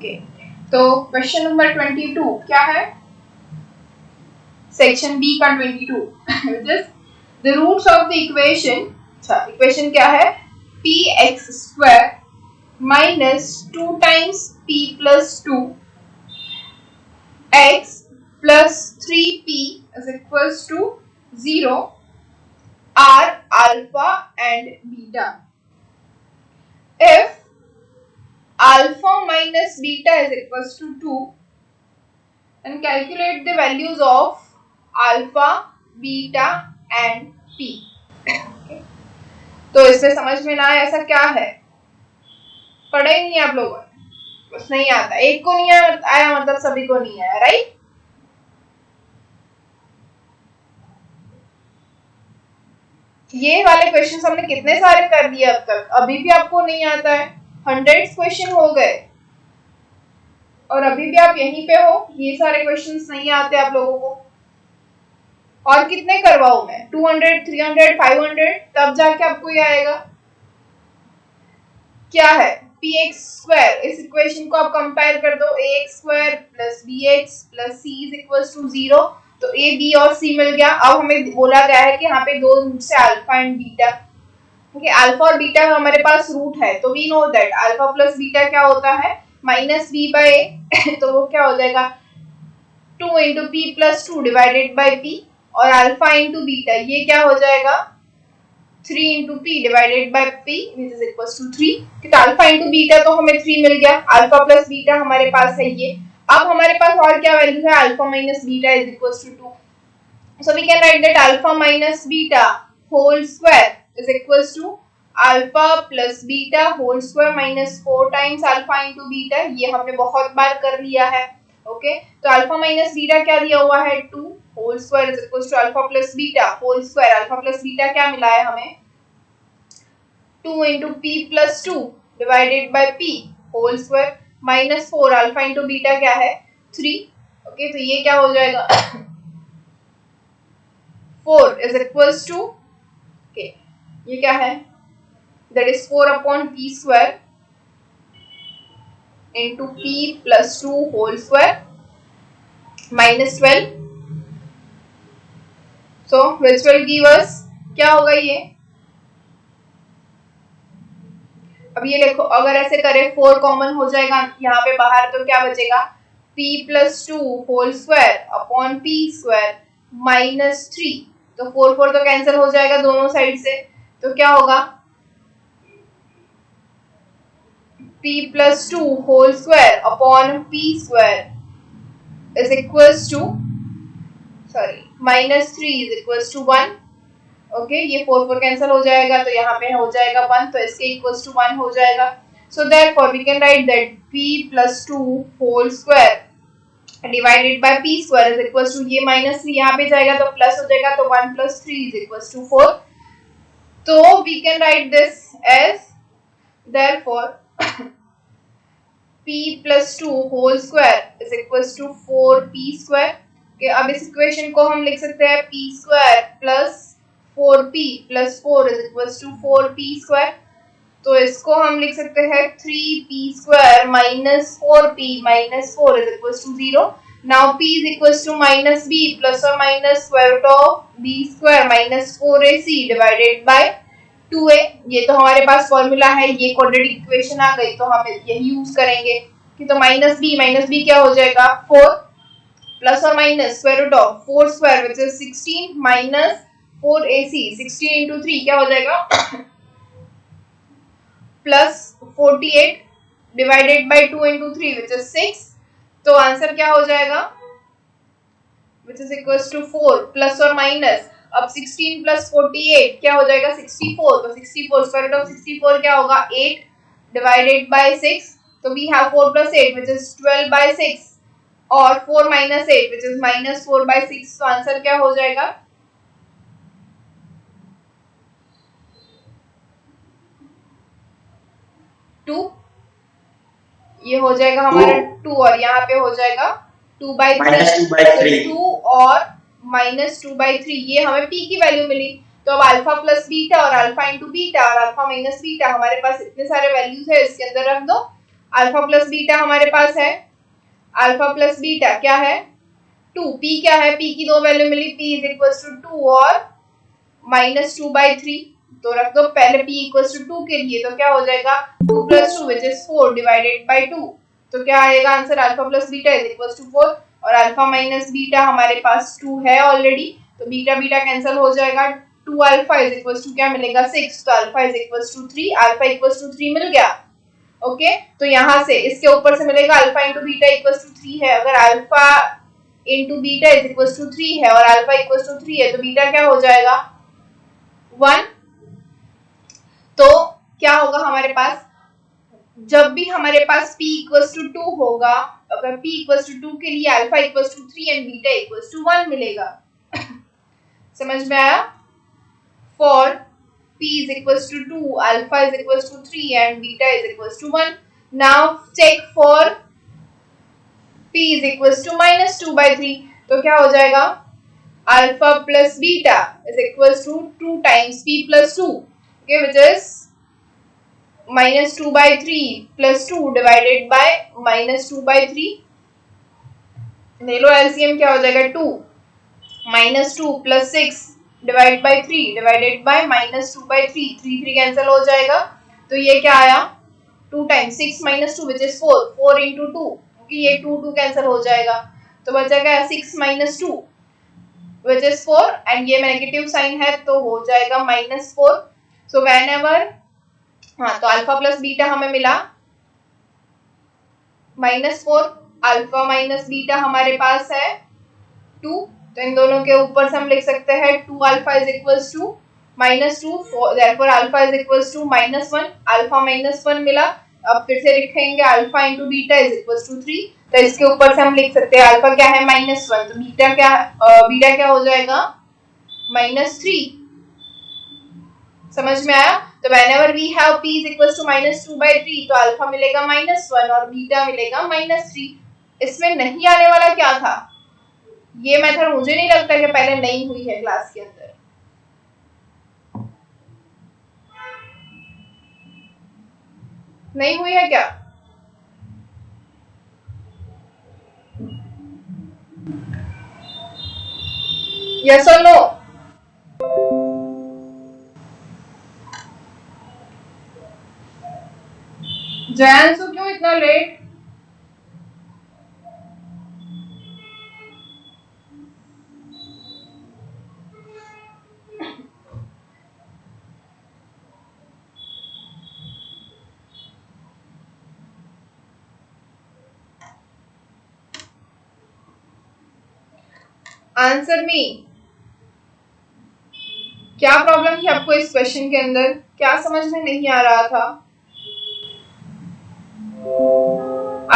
Okay, तो question number 22 क्या है? सेक्शन बी का 22 which is the roots of the equation. अच्छा, इक्वेशन क्या है? px square minus 2 times p plus 2 x plus 3p is equals to 0 are alpha and beta. If alpha minus beta is equals to 2, and calculate the values of alpha, beta and p. Okay. तो इससे समझ में ना आया ऐसा क्या है? पढ़ा ही नहीं आप लोगों ने, कुछ नहीं आता। एक को नहीं आया मतलब सभी को नहीं आया, राइट? ये वाले क्वेश्चन हमने कितने सारे कर दिए अब तक, अभी भी आपको नहीं आता है। 100 क्वेश्चन हो गए और अभी भी आप यहीं पे हो, ये सारे क्वेश्चंस नहीं आते आप लोगों को। और कितने करवाऊं मैं? 200, 300, 500, तब जाके आपको ये आएगा। क्या है? px स्क्वायर, इस इक्वेशन को आप कंपेयर कर दो, ax square plus bx plus c is equals to 0, तो a b और c मिल गया। अब हमें बोला गया है कि यहाँ पे दो रूट से alpha and beta. Okay, alpha और बीटा में हमारे पास रूट है, तो we know that alpha plus beta क्या होता है? माइनस b बाय a तो वो क्या हो जाएगा? 2 into P plus 2 divided by p, और अल्फा इंटू बीटा ये क्या हो जाएगा? 3 into P divided by P which is equal to 3। तो अल्फा इंटू बीटा तो हमें 3 मिल गया, अल्फा प्लस बीटा हमारे पास है ये। अब हमारे पास और क्या वैल्यू है? Alpha minus beta is equal to 2। So we can write that alpha minus beta whole square is equal to alpha plus beta whole square minus 4 times alpha into beta. ये हमने बहुत बार कर लिया है। ओके, तो alpha minus beta क्या दिया हुआ है? 2 whole square is equal to alpha plus beta whole square. Alpha plus beta क्या मिला है हमें? 2 into P plus 2 divided by P whole square minus 4, alpha into beta क्या है? 3। ओके, तो ये क्या हो जाएगा? 4 इज इक्वल्स टू, ओके ये क्या है? That is 4 upon P square into P plus 2 whole square minus 12। So which will give us, क्या होगा ये? अब ये देखो, अगर ऐसे करें 4 कॉमन हो जाएगा यहाँ पे बाहर, तो क्या बचेगा? p plus 2 whole square upon P square minus 3। तो 4 4 तो कैंसिल हो जाएगा दोनों साइड से, तो क्या होगा? p plus 2 whole square upon P square is equals to, sorry minus 3 is equals to 1। Okay, ये 4 4 कैंसिल हो जाएगा, तो यहाँ पे हो जाएगा 1, तो इसके इक्वल्स टू 1 हो जाएगा। So therefore we can write that p plus 2 whole square divided by p square is equals to, ये माइनस 3 यहाँ पे जाएगा तो प्लस हो जाएगा, तो 1 प्लस 3 इज इक्वल्स टू 4। तो we can write this as therefore p plus 2 whole square is equals to 4p square. अब इस इक्वेशन को हम लिख सकते हैं p square plus 4p plus 4 is equals to 4p square. तो इसको हम लिख सकते हैं 3p square minus 4p minus 4 is equals to 0। Now p is equals to minus b plus और minus square root of b square minus 4ac divided by 2a। ये तो हमारे पास फॉर्मूला है, ये क्वाड्रेटिक इक्वेशन आ गई तो हम यही यूज करेंगे कि तो माइनस b क्या हो जाएगा? 4 प्लस और minus square root of 4 square which is 16 minus 4ac, 16 into 3 क्या हो जाएगा? Plus 48 divided by 2 into 3 which is 6। तो आंसर क्या हो जाएगा? Which is equals to 4 plus और माइनस, अब 16 प्लस 48 क्या हो जाएगा? 64। तो 64 स्क्वायर रूट ऑफ 64 क्या होगा? 8 डिवाइडेड बाय 6। तो we have 4 plus 8 which is 12 by 6 और 4 minus 8 which is minus 4 by 6। तो आंसर क्या हो जाएगा? 2। ये हो जाएगा हमारा 2 और यहाँ पे हो जाएगा 2/3, 2 और माइनस 2/3। ये हमें p की वैल्यू मिली। तो अब अल्फा प्लस बीटा और अल्फा इंटू बीटा और अल्फा माइनस बीटा, हमारे पास इतने सारे वैल्यूज है, इसके अंदर रख दो। अल्फा प्लस बीटा हमारे पास है, अल्फा प्लस बीटा क्या है 2, पी क्या है, पी की दो वैल्यू मिली, पी इज इक्वल टू 2 और -2/3, तो रख दो पहले p इक्वल्स टू 2 के लिए, तो क्या हो जाएगा 2 + 2 विच इज 4 डिवाइडेड बाय 2, तो क्या आएगा answer alpha plus beta is equals to 4 और अल्फा माइनस बीटा हमारे पास 2 है ऑलरेडी, तो बीटा बीटा कैंसिल हो जाएगा, 2 अल्फा इज इक्वल्स टू क्या मिलेगा 6, तो alpha is equals to 3, alpha equals to 3 मिल गया। ओके तो यहाँ से इसके ऊपर से मिलेगा alpha into beta equals to 3 है, अगर alpha into beta is equals to 3 है और अल्फा इक्वल्स टू 3 है तो बीटा क्या हो जाएगा 1, तो क्या होगा हमारे पास, जब भी हमारे पास p इक्वल्स टू 2 होगा, अगर p इक्वल्स टू 2 के लिए alpha equals to 3 and beta equals to 1 मिलेगा। समझ में आया? For p is equals to 2, alpha is equals to 3 and beta is equals to 1. Now check for p is equals to -2/3, तो क्या हो जाएगा alpha plus beta is equals to 2 times p plus 2, okay, which is -2/3 plus 2 divided by -2/3, ले लो LCM क्या हो जाएगा 2 -2 plus 6 divide by 3 divided by -2/3, 3 cancel हो जाएगा, तो ये क्या आया 2 टाइम्स 6 - 2 विच इज 4, 4 into 2, क्योंकि ये 2 कैंसिल हो जाएगा, तो बचेगा 6 - 2 विच इज 4 एंड ये नेगेटिव साइन है तो हो जाएगा -4, सो व्हेन एवर, हाँ तो अल्फा प्लस बीटा हमें मिला -4, अल्फा माइनस बीटा हमारे पास है 2, तो इन दोनों के ऊपर से हम लिख सकते हैं 2 alpha is equals to -2, therefore alpha is equals to -1, alpha -1 मिला, अब फिर से लिखेंगे alpha into beta is equals to 3, तो इसके ऊपर से हम लिख सकते हैं अल्फा क्या है -1, तो बीटा क्या हो जाएगा -3। समझ में आया? तो whenever we have p is equals to -2/3, तो अल्फा मिलेगा -1 और बीटा मिलेगा -3। इसमें नहीं आने वाला क्या था, ये मेथड मुझे नहीं लगता कि पहले नहीं हुई है क्लास के अंदर। नहीं हुई है क्या? यस और नो? जयांशु क्यों इतना लेट? आंसर मी, क्या प्रॉब्लम थी आपको इस क्वेश्चन के अंदर, क्या समझ में नहीं आ रहा था?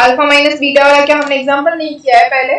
अल्फा माइनस बीटा वाला क्या हमने एग्जांपल नहीं किया है पहले?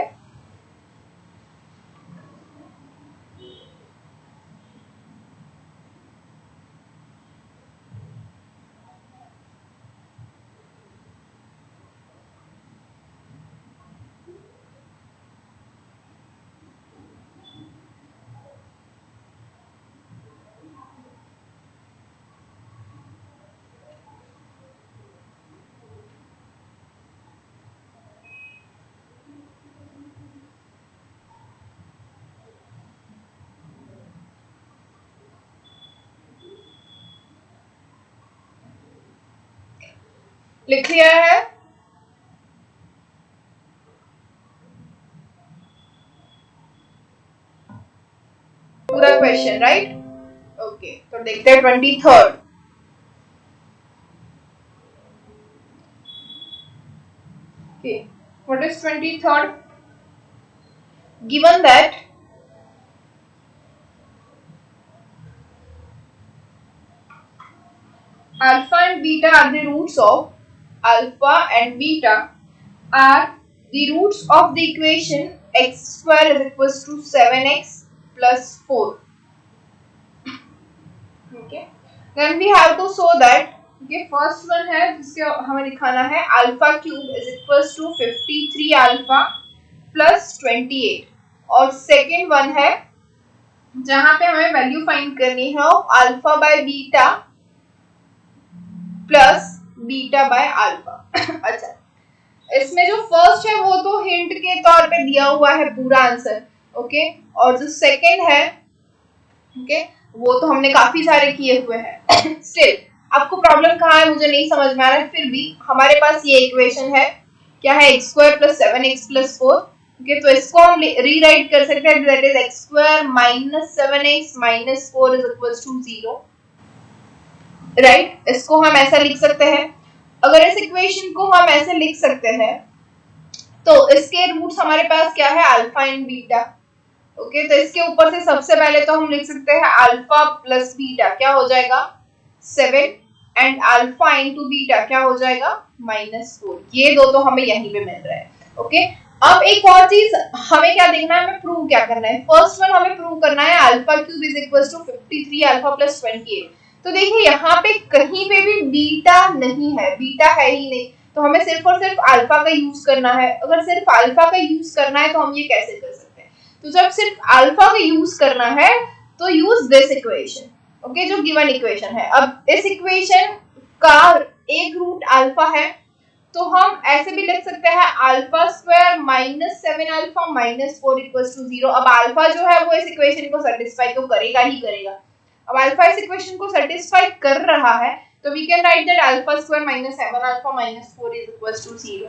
लिख लिया है? पूरा क्वेश्चन राइट? ओके तो देखते हैं 23rd। Okay, what is 23rd? Given that alpha and beta are the roots of alpha and beta are the roots of the equation x square is equals to 7x plus 4. Okay, then we have to show that okay, first one है जिसके हमें दिखाना है alpha cube is equals to 53 alpha plus 28 और second one है जहां पे हमें वैल्यू फाइंड करनी है alpha by beta plus beta by alpha. अच्छा, इसमें जो फर्स्ट है वो तो हिंट के तौर पे दिया हुआ है पूरा आंसर, ओके, और जो सेकंड है, ओके, वो तो हमने काफी सारे किए हुए हैं। स्टिल आपको प्रॉब्लम कहाँ है मुझे नहीं समझ में आ रहा है, फिर भी हमारे पास ये इक्वेशन है, क्या है, x square plus 7x plus 4, okay, तो इसको हम रीराइट कर सकते हैं, that is x square minus 7x minus 4 is equals to 0, right. इसको हम ऐसा लिख सकते हैं। अगर इस इक्वेशन को हम ऐसे लिख सकते हैं तो इसके रूट्स हमारे पास क्या है, अल्फा एंड बीटा, ओके, तो इसके ऊपर से सबसे पहले तो हम लिख सकते हैं अल्फा प्लस बीटा क्या हो जाएगा 7, एंड अल्फा इंटू बीटा क्या हो जाएगा -4, ये दो तो हमें यहीं पे मिल रहा है, ओके। अब एक और चीज हमें क्या देखना है, हमें प्रूव क्या करना है, फर्स्ट वन हमें प्रूव करना है alpha cube is equals to 53 alpha plus 28। तो देखिए यहाँ पे कहीं पे भी बीटा नहीं है, बीटा है ही नहीं, तो हमें सिर्फ और सिर्फ अल्फा का यूज करना है। अगर सिर्फ अल्फा का यूज करना है तो हम ये कैसे कर सकते हैं, तो जब सिर्फ अल्फा का यूज करना है तो यूज दिस इक्वेशन, ओके, जो गिवन इक्वेशन है। अब इस इक्वेशन का एक रूट अल्फा है, तो हम ऐसे भी लिख सकते हैं alpha square minus 7 alpha minus 4 equals to 0। अब अल्फा जो है वो इस इक्वेशन को सेटिस्फाई तो करेगा ही करेगा। अब अल्फा इस इक्वेशन को सेटिस्फाई कर रहा है, तो we can write that alpha square minus 7 alpha minus 4 is equals to 0,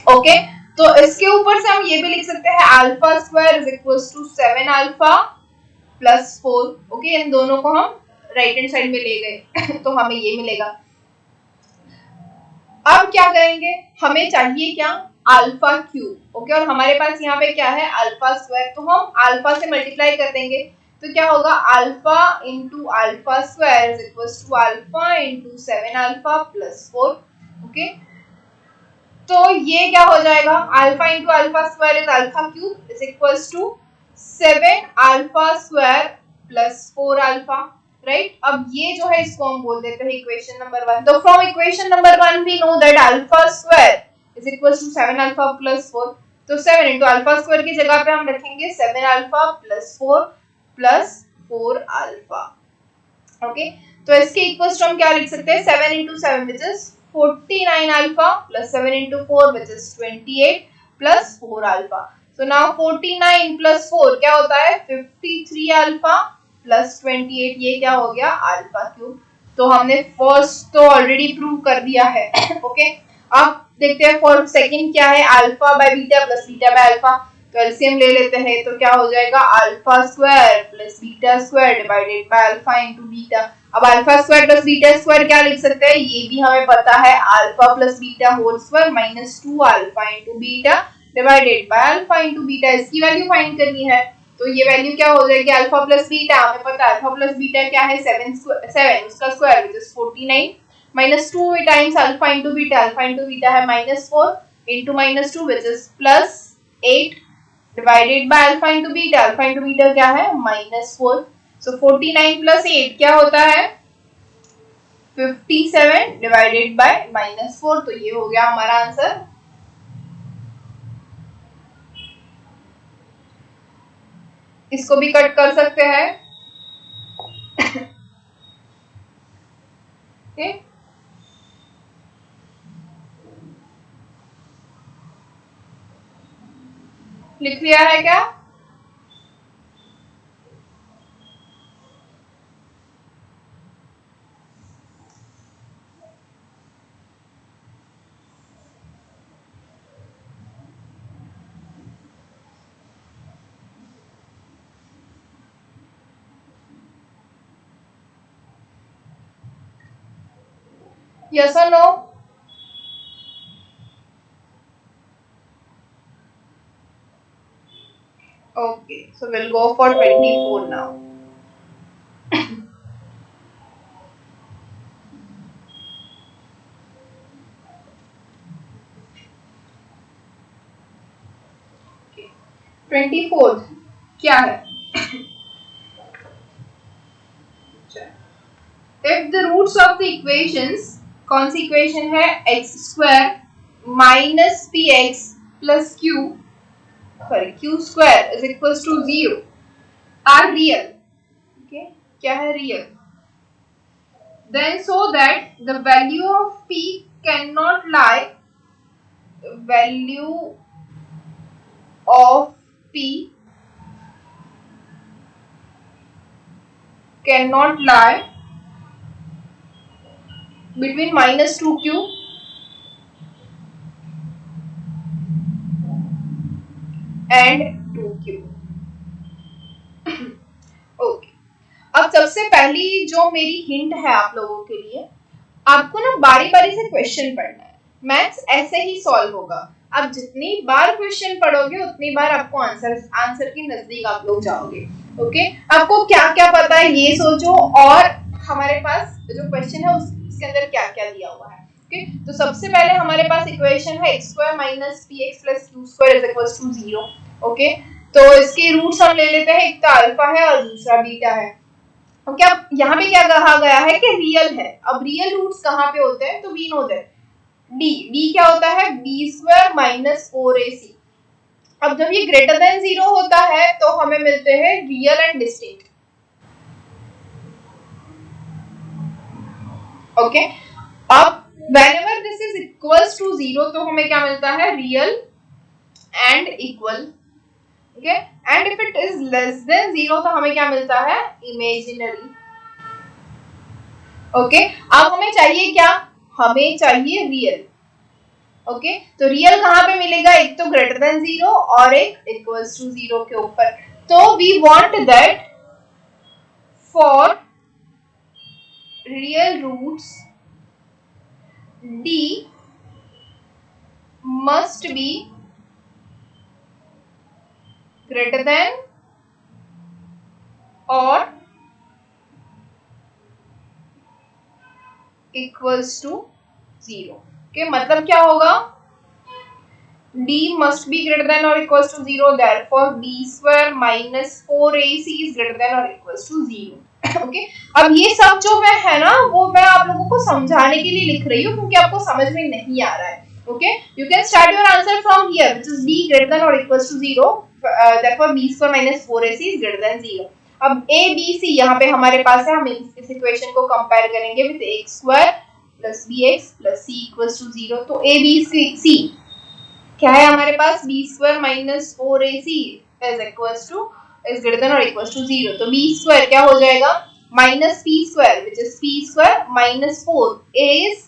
okay. तो इसके ऊपर से हम ये भी लिख सकते हैं alpha square is equals to 7 alpha plus 4, okay, इन दोनों को हम राइट हैंड साइड में ले गए तो हमें ये मिलेगा। अब क्या करेंगे, हमें चाहिए क्या, अल्फा क्यूब, ओके, और हमारे पास यहाँ पे क्या है अल्फा स्क्वायर, तो हम अल्फा से मल्टीप्लाई कर देंगे, तो क्या होगा alpha into alpha square is equals to alpha into 7 alpha plus 4, okay. तो ये क्या हो जाएगा, alpha into alpha square is alpha cube is equals to 7 alpha square plus 4 alpha, right. अब ये जो है इसको हम बोल देते हैं इक्वेशन नंबर 1। तो from equation number 1 we know that alpha square is equals to 7 alpha plus 4, तो 7 इंटू अल्फा स्क्वायर की जगह पे हम रखेंगे 7 अल्फा प्लस 4 अल्फा, ओके। तो इसके इक्वल्स टू हम क्या लिख सकते हैं, 7 into 7 which is 49 alpha plus 7 into 4 which is 28 plus 4 alpha. So now 49 plus 4 क्या होता है 53 अल्फा प्लस 28, ये क्या हो गया अल्फा क्यूब। तो हमने फर्स्ट तो ऑलरेडी प्रूव कर दिया है, ओके। अब देखते हैं फॉर सेकंड क्या है, alpha by beta plus beta by alpha, तो एलसीएम ले लेते हैं, तो क्या हो जाएगा alpha square plus beta square divided by alpha into beta. अब alpha square plus beta square क्या लिख सकते हैं, ये भी हमें पता है alpha plus beta whole square minus 2 alpha into beta divided by alpha into beta. इसकी वैल्यू फाइंड करनी है, तो ये वैल्यू क्या हो जाएगी अल्फा प्लस बीटा, हमें पता है अल्फा प्लस बीटा क्या है 7 उसका square which is 49 minus 2 times alpha into beta है -4 into -2 which is +8 divided by alpha into beta क्या है -4। सो 49 प्लस 8 क्या होता है 57 डिवाइडेड बाय -4, तो ये हो गया हमारा आंसर। इसको भी कट कर सकते हैं, ओके। लिख लिया है क्या, yes or no? Okay, so we'll go for 24 now. Okay. 24 क्या है, if the roots of the equations, कौन सी इक्वेशन है x square minus P x plus Q square is equals to 0 are real, okay, क्या है real, then so that the value of p cannot lie, value of p cannot lie between minus 2q and 2q. Okay, अब सबसे पहली जो मेरी hint है आप लोगों के लिए, आपको ना बारी बारी से क्वेश्चन पढ़ना है। मैथ्स ऐसे ही सॉल्व होगा, आप जितनी बार क्वेश्चन पढ़ोगे उतनी बार आपको आंसर के नजदीक आप लोग जाओगे। ओके, आपको क्या क्या पता है ये सोचो, और हमारे पास जो क्वेश्चन है उसके अंदर क्या क्या दिया हुआ है। ओके, तो सबसे पहले हमारे पास इक्वेशन है x² minus px plus q² is equal to 0। Okay, तो इसके रूट्स हम ले लेते हैं, एक तो अल्फा है और दूसरा बीटा है। ओके, अब यहाँ पे क्या कहा गया है कि रियल है। अब रियल रूट्स कहाँ पे होते हैं, तो वी नो दैट डी क्या होता है, b² माइनस 4ac। अब जब ये ग्रेटर देन 0 होता है तो हमें मिलते हैं रियल एंड डिस्टिंक्ट। ओके, अब whenever this is equals to 0 तो हमें क्या मिलता है, real and equal. Okay, and if it is less than 0 तो हमें क्या मिलता है, इमेजिनरी। ओके, अब हमें चाहिए क्या, हमें चाहिए रियल। ओके, तो रियल कहां पे मिलेगा, एक तो ग्रेटर देन 0 और एक इक्वल्स टू 0 के ऊपर। तो we want that for real roots d must be greater than or equals to 0। okay, मतलब क्या होगा, d must be greater than or equals to 0, therefore b² minus 4ac is greater than or equals to 0। Okay, अब ये सब जो मैं है ना वो मैं आप लोगों को समझाने के लिए लिख रही हूँ क्योंकि आपको समझ में नहीं आ रहा है। Okay, you can start your answer from here which is b greater than or equals to 0, therefore b² minus 4ac is greater than 0। अब a b c यहाँ पे हमारे पास है, हम इस इक्वेशन को कंपेयर करेंगे with a² plus bx plus c equals to 0। तो a b c क्या है हमारे पास, b² minus 4ac is greater than or equals to 0। तो b² क्या हो जाएगा, minus p² which is p² minus 4, a is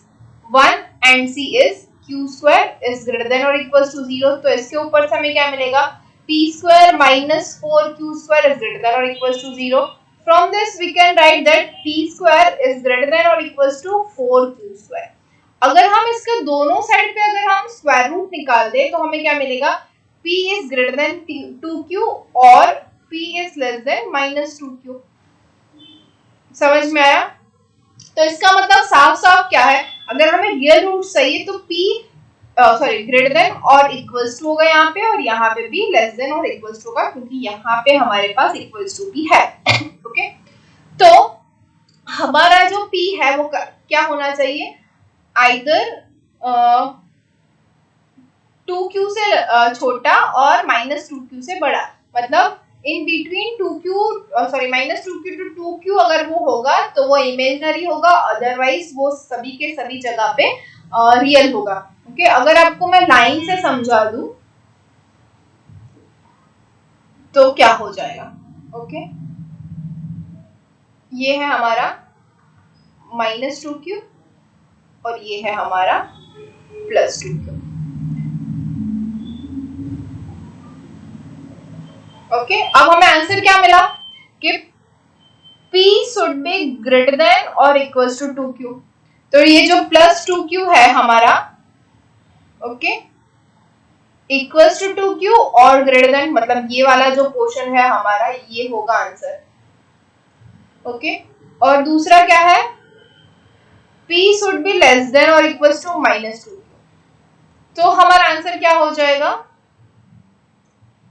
1 and c is q² is greater than or equals to 0। तो इसके ऊपर से हमें क्या मिलेगा, p² minus 4q² is greater than or equals to 0। From this we can write that p² is greater than or equals to 4q²। अगर हम इसके दोनों साइड पे अगर हम स्क्वायर रूट निकाल दें तो हमें क्या मिलेगा, p is greater than 2q और p is less than minus 2q। समझ में आया? तो इसका मतलब साफ साफ क्या है, अगर हमें रियल रूट चाहिए तो p ग्रेटर देन और इक्वल्स टू होगा यहाँ पे, और यहाँ पे भी लेस देन और इक्वल्स टू होगा क्योंकि यहाँ पे हमारे पास इक्वल्स टू भी है। ओके, तो हमारा जो p है वो क्या होना चाहिए, आइदर 2q से छोटा और माइनस 2q से बड़ा, मतलब in between 2q minus 2q to 2q अगर वो होगा तो वो इमेजिनरी होगा, अदरवाइज वो सभी के सभी जगह पे रियल होगा। ओके, अगर आपको मैं लाइन से समझा दूं तो क्या हो जाएगा। ओके, ये है हमारा माइनस 2q और ये है हमारा प्लस 2q। ओके, अब हमें आंसर क्या मिला कि p should be greater than और इक्वल्स टू 2q। तो ये जो प्लस 2q है हमारा, ओके, इक्वल्स टू 2q और ग्रेटर देन, मतलब ये वाला जो पोर्शन है हमारा ये होगा आंसर। ओके, और दूसरा क्या है, p should be less than और इक्वल्स टू माइनस 2q। तो हमारा आंसर क्या हो जाएगा,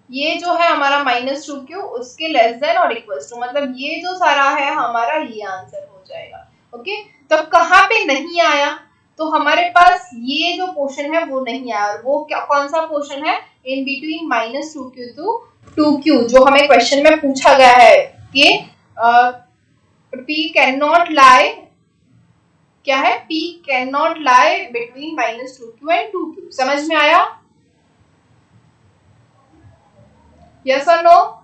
ये जो है हमारा माइनस 2q उसके लेस देन और इक्वल्स टू, मतलब ये जो सारा है हमारा ये आंसर हो जाएगा। ओके, तो कहाँ पे नहीं आया, तो हमारे पास ये जो पोर्शन है वो नहीं आया, और वो क्या कौन सा पोर्शन है, in between minus 2q to 2q, जो हमें क्वेश्चन में पूछा गया है कि p कैन नॉट लाई क्या है, P can not lie between -2q and 2q। समझ में आया? यस और नो?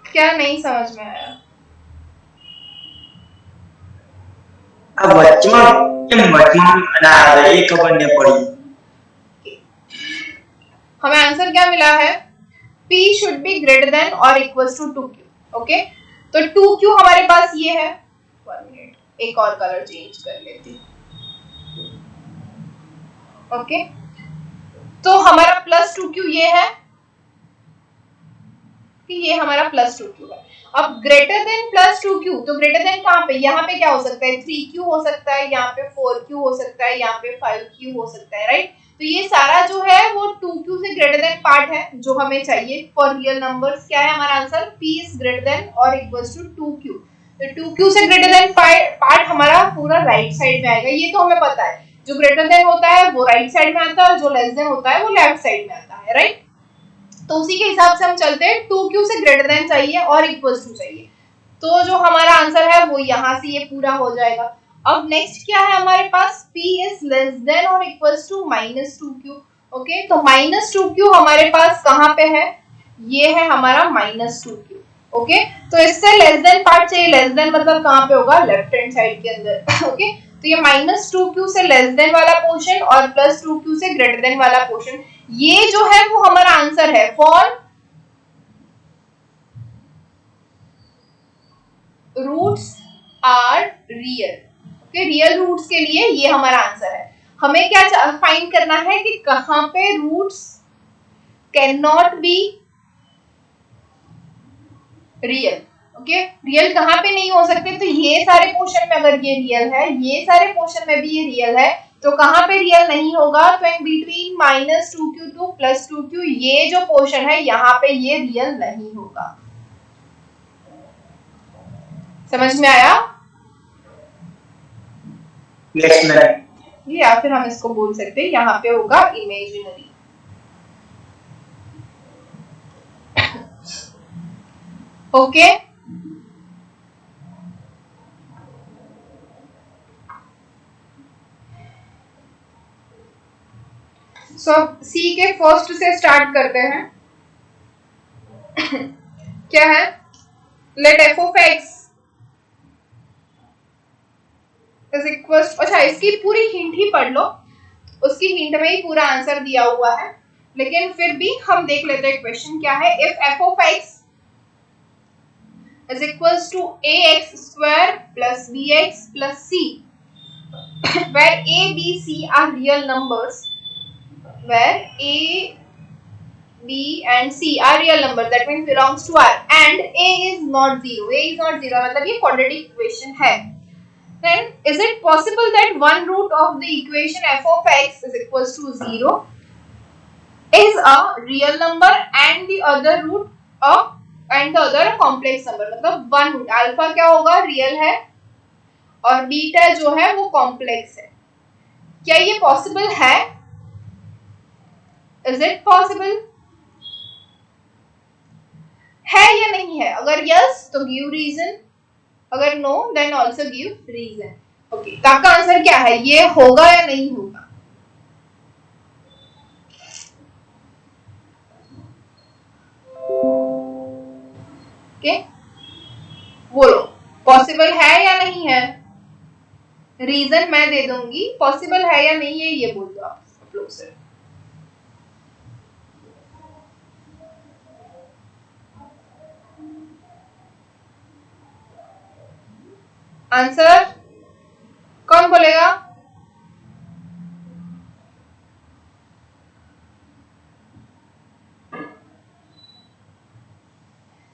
क्या नहीं समझ में आया? हमें आंसर क्या मिला है, P should be greater than और इक्वल्स टू 2q। ओके, तो 2q हमारे पास ये है। 1 मिनट, एक और कलर चेंज कर लेती। ओके, तो हमारा +2q ये है कि ये हमारा +2q है। अब ग्रेटर देन +2q, तो ग्रेटर देन कहाँ पे, यहाँ पे क्या हो सकता है, 3q हो सकता है, यहाँ पे 4q हो सकता है, यहाँ पे 5q हो सकता है, राइट। तो ये सारा जो है वो 2q से ग्रेटर देन पार्ट है जो हमें चाहिए फॉर रियल नंबर्स। क्या है हमारा answer, p is greater then और इक्वल्स टू 2q। तो 2q से ग्रेटर देन पार्ट हमारा पूरा राइट साइड में आएगा, ये तो हमें पता है। जो ग्रेटर देन होता है वो राइट साइड में आता है और जो लेस देन होता है वो लेफ्ट साइड में आता है, राइट। तो उसी के हिसाब से हम चलते हैं, 2q से ग्रेटर देन चाहिए और इक्वल्स टू चाहिए। तो जो हमारा आंसर है वो यहाँ से ये पूरा हो जाएगा। अब नेक्स्ट क्या है हमारे पास, p इज लेस देन और इक्वल्स टू -2q। ओके, तो -2q हमारे पास कहाँ पे है, ये है हमारा -2q। ओके, तो इससे लेस देन पार्ट चाहिए, लेस देन मतलब कहाँ पे होगा, लेफ्ट हैंड साइड के अंदर। ओके, तो ये -2q से लेस देन वाला पोर्शन और +2q से ग्रेटर देन वाला पोर्शन, ये जो है वो हमारा आंसर है for roots are real. Okay, real roots के लिए ये हमारा आंसर है। हमें क्या फाइंड करना है कि कहां पे roots can not be real. Okay, real कहां पे नहीं हो सकते, तो ये सारे पोर्शन में अगर ये रियल है, ये सारे पोर्शन में भी ये रियल है, तो कहां पे रियल नहीं होगा, तो in between -2q to +2q ये जो पोर्शन है यहाँ पे ये रियल नहीं होगा। समझ में आया? या फिर हम इसको बोल सकते हैं यहाँ पे होगा इमेजिनरी। ओके, सो सी के फर्स्ट से स्टार्ट करते हैं। क्या है, let f of x is equal, अच्छा इसकी पूरी हिंट ही पढ़ लो, उसकी हिंट में ही पूरा आंसर दिया हुआ है, लेकिन फिर भी हम देख लेते हैं क्वेश्चन क्या है। If f of x is equals to ax square plus bx plus c, where a, b, c are real numbers, where a, b and c are real numbers, that means belongs to R, and a is not zero, a is not zero मतलब ये quadratic equation है, then is it possible that one root of the equation f of x is equals to 0 is a real number and the other root and the other complex number, मतलब one root alpha क्या होगा, real है, और beta जो है वो complex है। क्या ये पॉसिबल है, इज इट पॉसिबल, है या नहीं है? अगर यस तो गिव रीजन, अगर no then also give reason. Okay, तो आपका आंसर क्या है, ये होगा या नहीं होगा? ओके, बोलो पॉसिबल है या नहीं है, रीजन मैं दे दूंगी, पॉसिबल है या नहीं है ये बोल दो आप लोग से। आंसर कौन बोलेगा?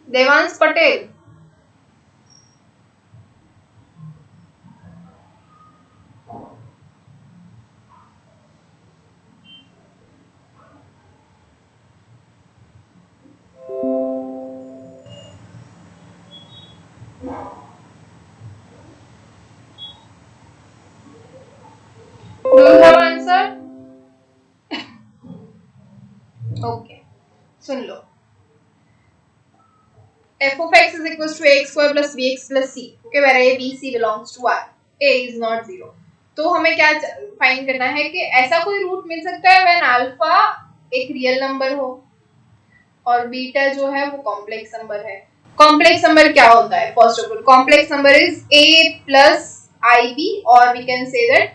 Devansh Patel, do you have answer? Okay soon low, f of x is equals to ax square plus bx plus c, okay, where a b c belongs to r, a is not 0। तो हमें क्या find करना है कि ऐसा कोई root मिल सकता है व्हेन अल्फा एक रियल नंबर हो और बीटा जो है वो कॉम्प्लेक्स नंबर है। कॉम्प्लेक्स नंबर क्या होता है? First of all complex number is a plus ib और we can say that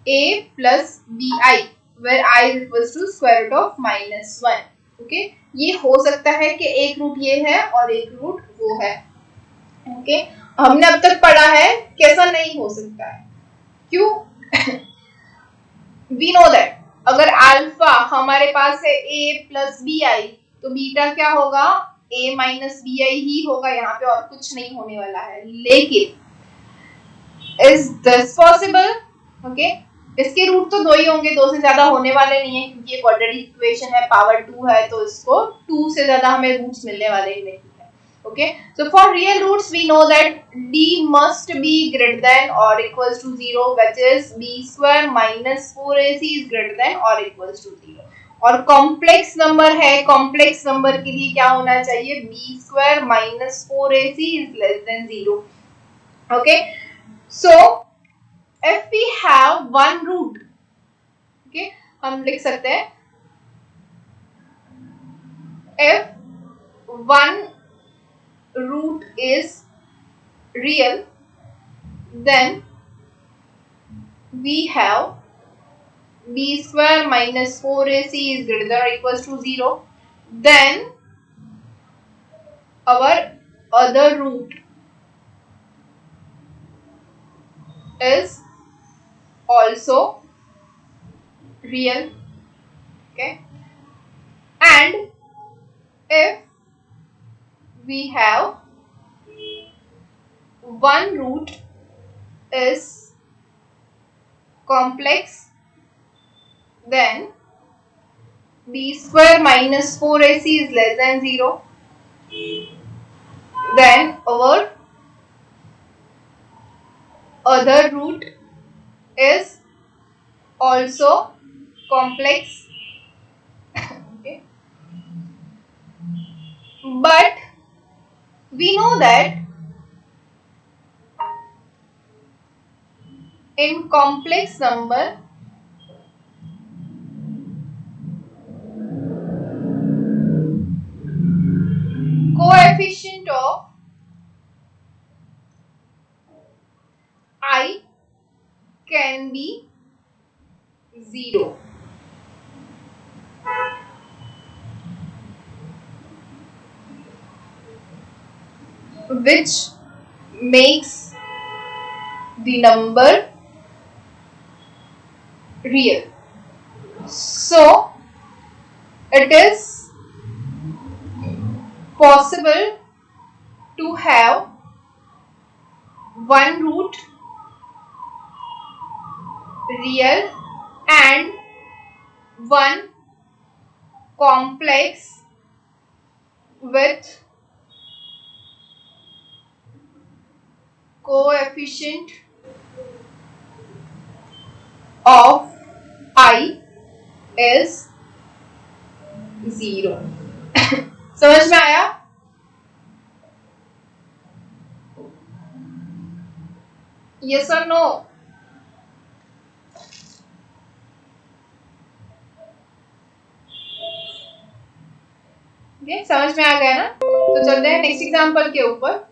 a plus bi where I is equals to square root of -1, okay. ये हो सकता है कि एक रूट ये है और एक रूट वो है, ओके। हमने अब तक पढ़ा है कैसा नहीं हो सकता है, क्यों? वी नो दैट अगर अल्फा हमारे पास है a प्लस बी आई तो बीटा क्या होगा? a माइनस बी आई ही होगा, यहाँ पे और कुछ नहीं होने वाला है। लेकिन इज दिस पॉसिबल? ओके, इसके रूट तो दो ही होंगे, दो से ज्यादा होने वाले नहीं है क्योंकि ये क्वाड्रेटिक इक्वेशन है, पावर 2 है, तो इसको 2 से ज्यादा हमें रूट्स मिलने वाले ही नहीं है। Okay, so for real roots we know that d must be greater than or equals to 0, which is b square minus 4ac is greater than or equals to 0। और कॉम्प्लेक्स नंबर है, complex number के लिए क्या होना चाहिए? b square minus 4ac is less than 0। Okay, so if we have one root, okay, हम लिख सकते हैं if one root is real then we have b square minus 4ac is greater than or equals to 0, then our other root is also real, okay, and if we have one root is complex then b square minus 4ac is less than 0, then our other root is also complex, okay, but we know that in complex number coefficient of I can be 0, which makes the number real. So it is possible to have one root real and one complex with coefficient of I is 0। समझ में आया? Yes or no? Okay, समझ में आ गया ना? तो चलते हैं नेक्स्ट एग्जांपल के ऊपर।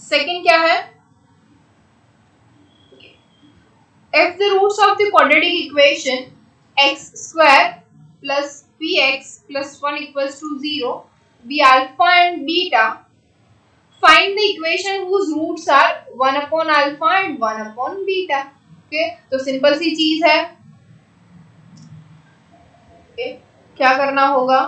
सेकंड क्या है? If the roots of the quadratic equation x square plus px plus 1 equals to 0 be alpha and beta, find the equation whose roots are 1 upon alpha and 1 upon beta। okay, तो simple सी चीज है, okay, क्या करना होगा?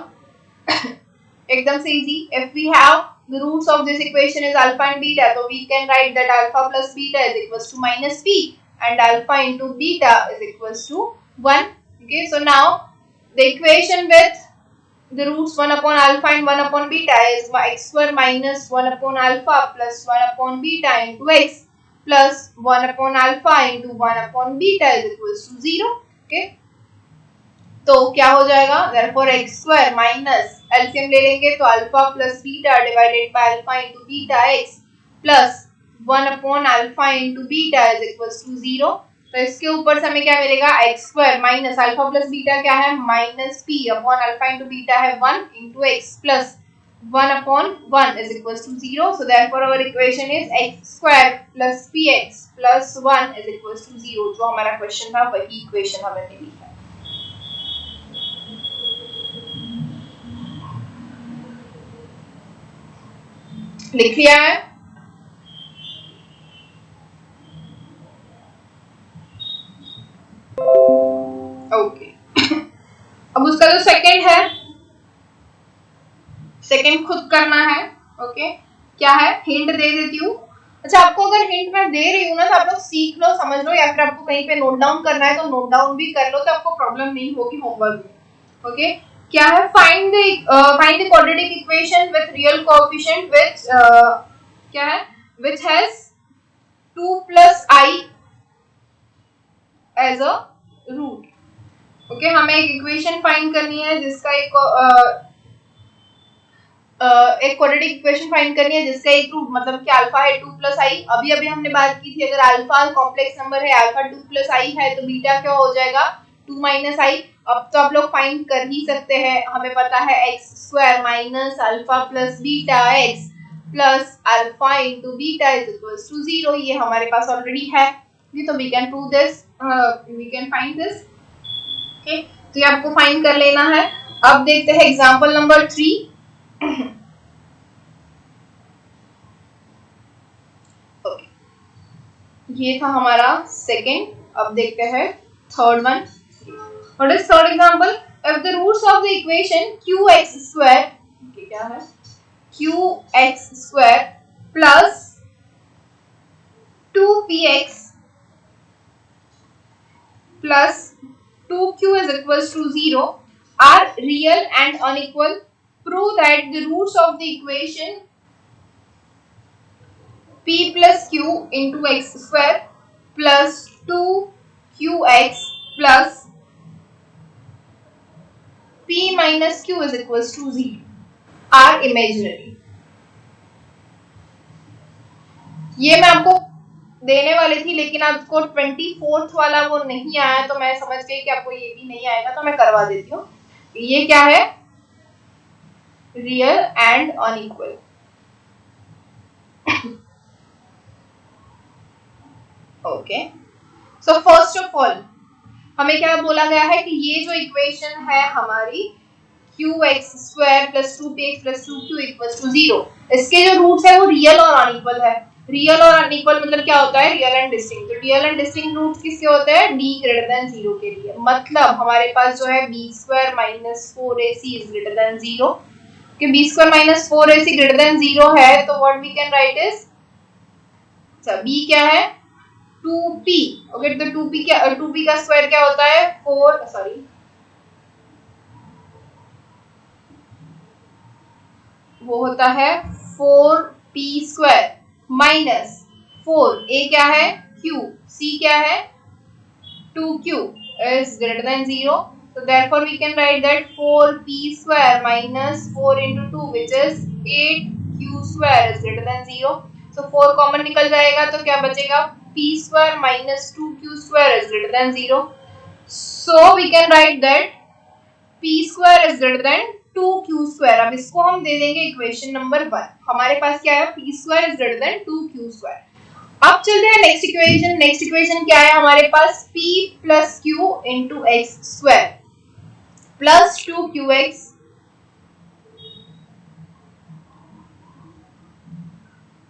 एकदम से easy. if we have the roots of this equation is alpha and beta, so we can write that alpha plus beta is equals to minus p and alpha into beta is equals to 1। okay, so now the equation with the roots 1 upon alpha and 1 upon beta is x square minus 1 upon alpha plus 1 upon beta into x plus 1 upon alpha into 1 upon beta is equals to 0. Okay, तो क्या हो जाएगा, therefore x square minus LCM ले लेंगे तो alpha plus beta divided by alpha into beta x plus 1 upon alpha into beta is equals to 0. तो इसके ऊपर से हमें क्या मिलेगा, x square minus alpha plus beta क्या है minus p upon alpha into beta है 1 into x plus 1 upon 1 is equals to 0. So therefore our equation is x square plus p x plus 1 is equals to 0. जो हमारा question था वही equation हमें मिली है. लिख लिया है. ओके अब उसका जो सेकंड है, सेकंड खुद करना है. ओके क्या है, हिंट दे देती हूँ. अच्छा, आपको अगर हिंट मैं दे रही हूँ ना तो आप लोग सीख लो, समझ लो, या फिर आपको कहीं पे नोट डाउन करना है तो नोट डाउन भी कर लो, तो आपको प्रॉब्लम नहीं होगी होमवर्क में. ओके क्या है, find the quadratic equation with real coefficient which क्या है, which has 2 plus i as a root. Okay हमें एक इक्वेशन फाइंड करनी है जिसका एक क्वाड्रेटिक इक्वेशन फाइंड करनी है जिसका एक रूट मतलब कि अल्फा है 2 प्लस आई. अभी अभी हमने बात की थी, अगर अल्फा कॉम्प्लेक्स नंबर है, अल्फा 2 प्लस आई है तो बीटा क्या हो जाएगा 2 माइनस आई. अब तो आप लोग फाइंड कर ही सकते हैं, हमें पता है x square minus alpha plus beta x plus alpha into beta is equals to 0. ये हमारे पास ऑलरेडी है, तो we can prove this, we can find this. Okay तो ये आपको फाइंड कर लेना है. अब देखते हैं एग्जांपल नंबर 3. ओके ये था हमारा सेकंड. अब देखते हैं third one. What is third example, if the roots of the equation qx square, क्या है qx square plus 2px plus 2q is equals to 0 are real and unequal. Prove that the roots of the equation p plus q into x square plus 2qx plus p minus q is equals to 0 are imaginary. ये मैं आपको देने वाली थी लेकिन आपको 24th वाला वो नहीं आया, तो मैं समझ गई कि आपको ये भी नहीं आएगा, तो मैं करवा देती हूँ. ये क्या है, real and unequal. Okay so first of all हमें क्या बोला गया है कि ये जो इक्वेशन है हमारी qx square plus 2px plus 2q equals to 0, इसके जो रूट्स है वो रियल और अनइक्वल है. रियल और अनइक्वल मतलब क्या होता है, रियल एंड डिस्टिंक्ट. तो रियल एंड डिस्टिंक्ट रूट्स किसके होते हैं, d ग्रेटर देन 0 के लिए. मतलब हमारे पास जो है b square minus 4ac is greater than 0. कि b square minus 4ac greater than 0 है तो what we can write is, अच्छा b क्या है 2p. ओके तो 2p क्या, 2p का स्क्वायर क्या होता है 4, सॉरी वो होता है 4p स्क्वायर माइनस 4 a क्या है q, c क्या है 2q is greater than 0. So therefore we can write that 4p square minus 4 into 2 which is 8q square is greater than 0. So 4 common निकल जाएगा तो क्या बचेगा p square minus 2q square is greater than 0. So we can write that p square is greater than 2q square. अब इसको हम दे देंगे equation number 1. हमारे पास क्या है p square is greater than 2q square. अब चलते हैं नेक्स्ट इक्वेशन. नेक्स्ट इक्वेशन क्या है हमारे पास, p plus q into x square plus 2qx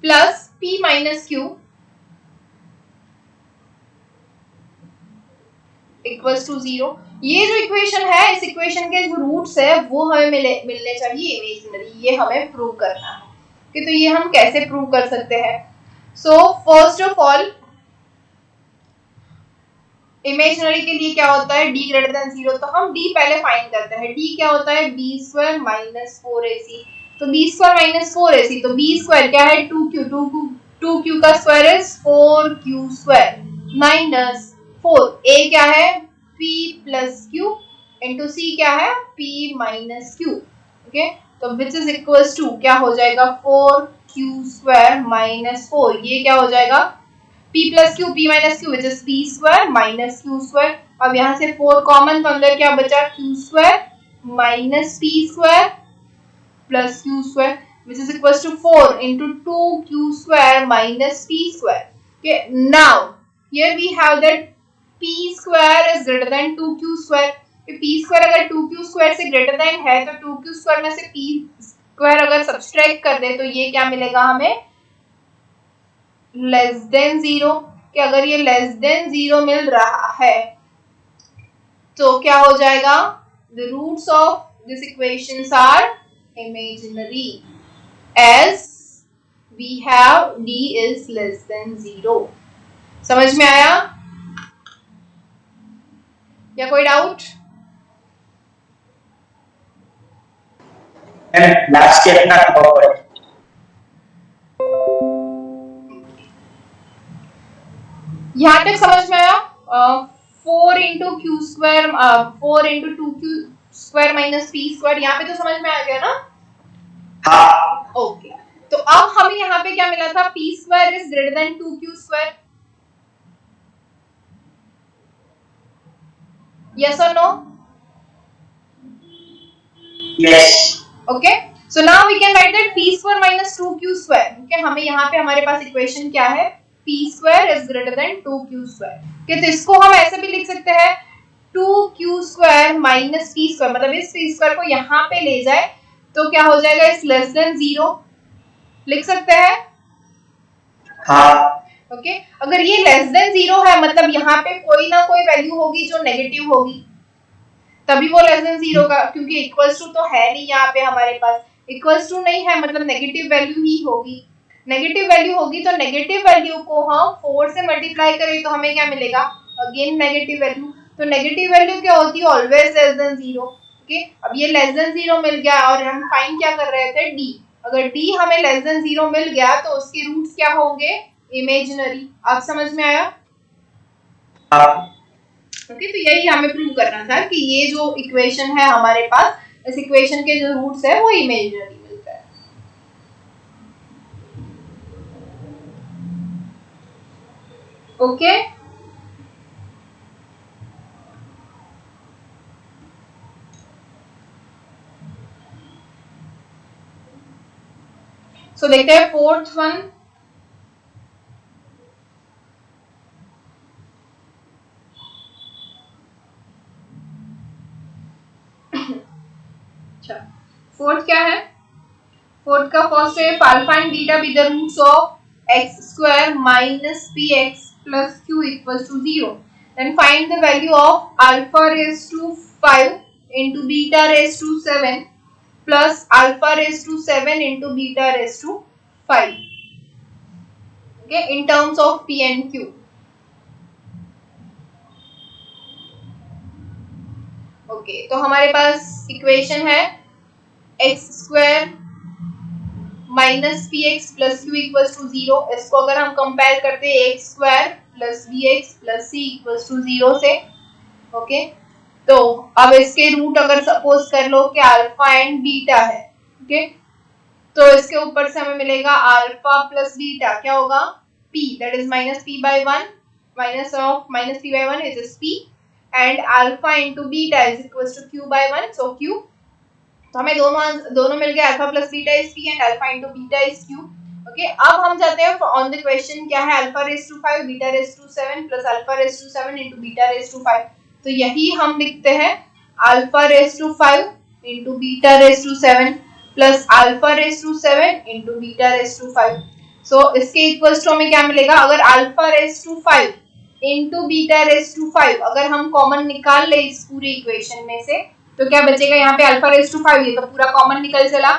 plus p minus q equals to 0. ये जो इक्वेशन है, इस इक्वेशन के जो रूट्स है वो हमें मिलने चाहिए इमेजिनरी. ये हमें प्रूव करना है कि तो ये हम कैसे प्रूव कर सकते हैं. So first of all imaginary के लिए क्या होता है, d ग्रेटर देन 0, तो हम d पहले फाइंड करते हैं। d क्या होता है, b स्क्वायर माइनस 4ac, तो b स्क्वायर माइनस 4ac, तो b स्क्वायर क्या है 2q, 2q का square is 4q square minus 4, a क्या है p plus q into c क्या है p माइनस q, ओके, तो विच इज इक्वल्स टू क्या हो जाएगा 4q स्क्वायर माइनस 4, ये क्या हो जाएगा p plus q p minus q which is p square minus q square. अब यहाँ से 4 कॉमन, तो अंदर क्या बचा q square minus p square plus q square which is equals to 4 into 2q square minus p square. Okay, now here we have that p square is greater than 2q square. p square अगर 2q square से greater than है तो 2q square में से p square अगर subtract कर दे तो ये क्या मिलेगा हमें less than 0, कि अगर ये less than 0 मिल रहा है तो क्या हो जाएगा, the roots of this equations are imaginary as we have d is less than 0. समझ में आया या कोई डाउट? लास्ट स्टेप ना प्रॉपर यहाँ तक समझ में आया? 4 into Q square 4 into 2q square minus p square, यहाँ पे तो समझ में आ गया ना? हाँ ओके, तो अब हमें यहाँ पे क्या मिला था, p square is greater then 2q square, yes or no? Yes Okay, so now we can write that p square minus 2q square. Okay, हमें यहाँ पे हमारे पास इक्वेशन क्या है, p square is greater than 2q square. Okay, तो इसको हम ऐसे भी लिख सकते हैं 2q square minus p square, मतलब इस p square को यहाँ पे ले जाए तो क्या हो जाएगा, इस लेस देन 0 लिख सकते हैं। हाँ ओके, अगर ये लेस देन 0 है मतलब यहाँ पे कोई ना कोई वैल्यू होगी जो नेगेटिव होगी, तभी वो लेस देन 0 का, क्योंकि इक्वल्स टू तो है नहीं यहाँ पे हमारे पास, इक्वल्स टू नहीं है मतलब नेगेटिव वैल्यू ही होगी, नेगेटिव वैल्यू होगी तो नेगेटिव वैल्यू को हम 4 से मल्टीप्लाई करें तो हमें क्या मिलेगा, अगेन नेगेटिव वैल्यू, तो नेगेटिव वैल्यू क्या होती है, ऑलवेज लेस देन 0। ओके, अब ये लेस देन 0 मिल गया और हम फाइंड क्या कर रहे थे, d, अगर d हमें लेस देन 0 मिल गया तो उसके रूट्स क्या होंगे, इमेजिनरी। आप समझ में आया? हाँ ओके, तो यही हमें प्रूव करना था कि ये जो इक्वेशन है हमारे पास, इस इक्वेशन के जो रूट्स है वो इमेजिनरी मिलता है। ओके, सो देखते हैं फोर्थ वन। फोर्थ क्या है, फोर्थ का फर्स्ट है alpha and beta be the roots of x square minus px plus q equals to 0, then find the value of alpha raise to 5 into beta raise to 7 plus alpha raise to 7 into beta raise to 5, okay, in terms of p and q। Okay, तो हमारे पास equation है x square minus P x plus q equals to 0, इसको अगर हम compare करते हैं x square plus b x plus c equals to 0 से, ओके, तो अब इसके रूट अगर सपोज कर लो कि अल्फा एंड बीटा है, ओके, तो इसके ऊपर से हमें मिलेगा अल्फा प्लस बीटा क्या होगा, p, that is minus p by 1, minus of minus p by 1 is p, and alpha into beta is equals to q by 1, so q, तो हमें दोनों मिल गए, alpha plus beta is p and alpha into beta is q। Okay, अब हम जाते हैं on the question क्या है, alpha raise to 5 beta raise to 7 plus alpha raise to 7 into beta raise to 5, तो यही हम लिखते हैं alpha raise to 5 into beta raise to 7 plus alpha raise to 7 into beta raise to 5। So इसके equals to हमें क्या मिलेगा, अगर alpha raise to 5 into beta raise to 5 अगर हम कॉमन निकाल ले इस पूरी इक्वेशन में से तो क्या बचेगा, यहाँ पे अल्फा रेज टू 5 ये तो पूरा कॉमन निकल चला,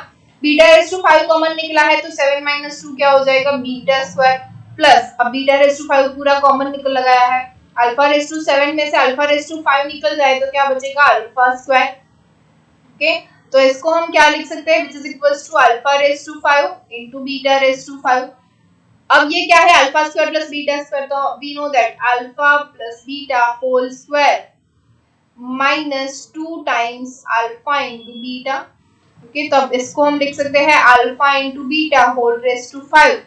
बीटा रेज टू 5 कॉमन निकला है तो 7 माइनस 2 क्या हो जाएगा, बीटा स्क्वायर, प्लस अब बीटा रेज टू 5 पूरा कॉमन निकल लगाया है, अल्फा रेस टू 7 में से अल्फा रेस टू 5 निकल जाए तो क्या बचेगा अल्फा स्क्वायर। ओके, तो इसको हम क्या लिख सकते हैं, which is equals to alpha raise to 5 into beta raise to 5। अब ये क्या है alpha square plus beta square, तो we know that alpha plus beta whole square minus 2 times alpha into beta. Okay, तो अब इसको हम लिख सकते हैं alpha into beta whole raise to 5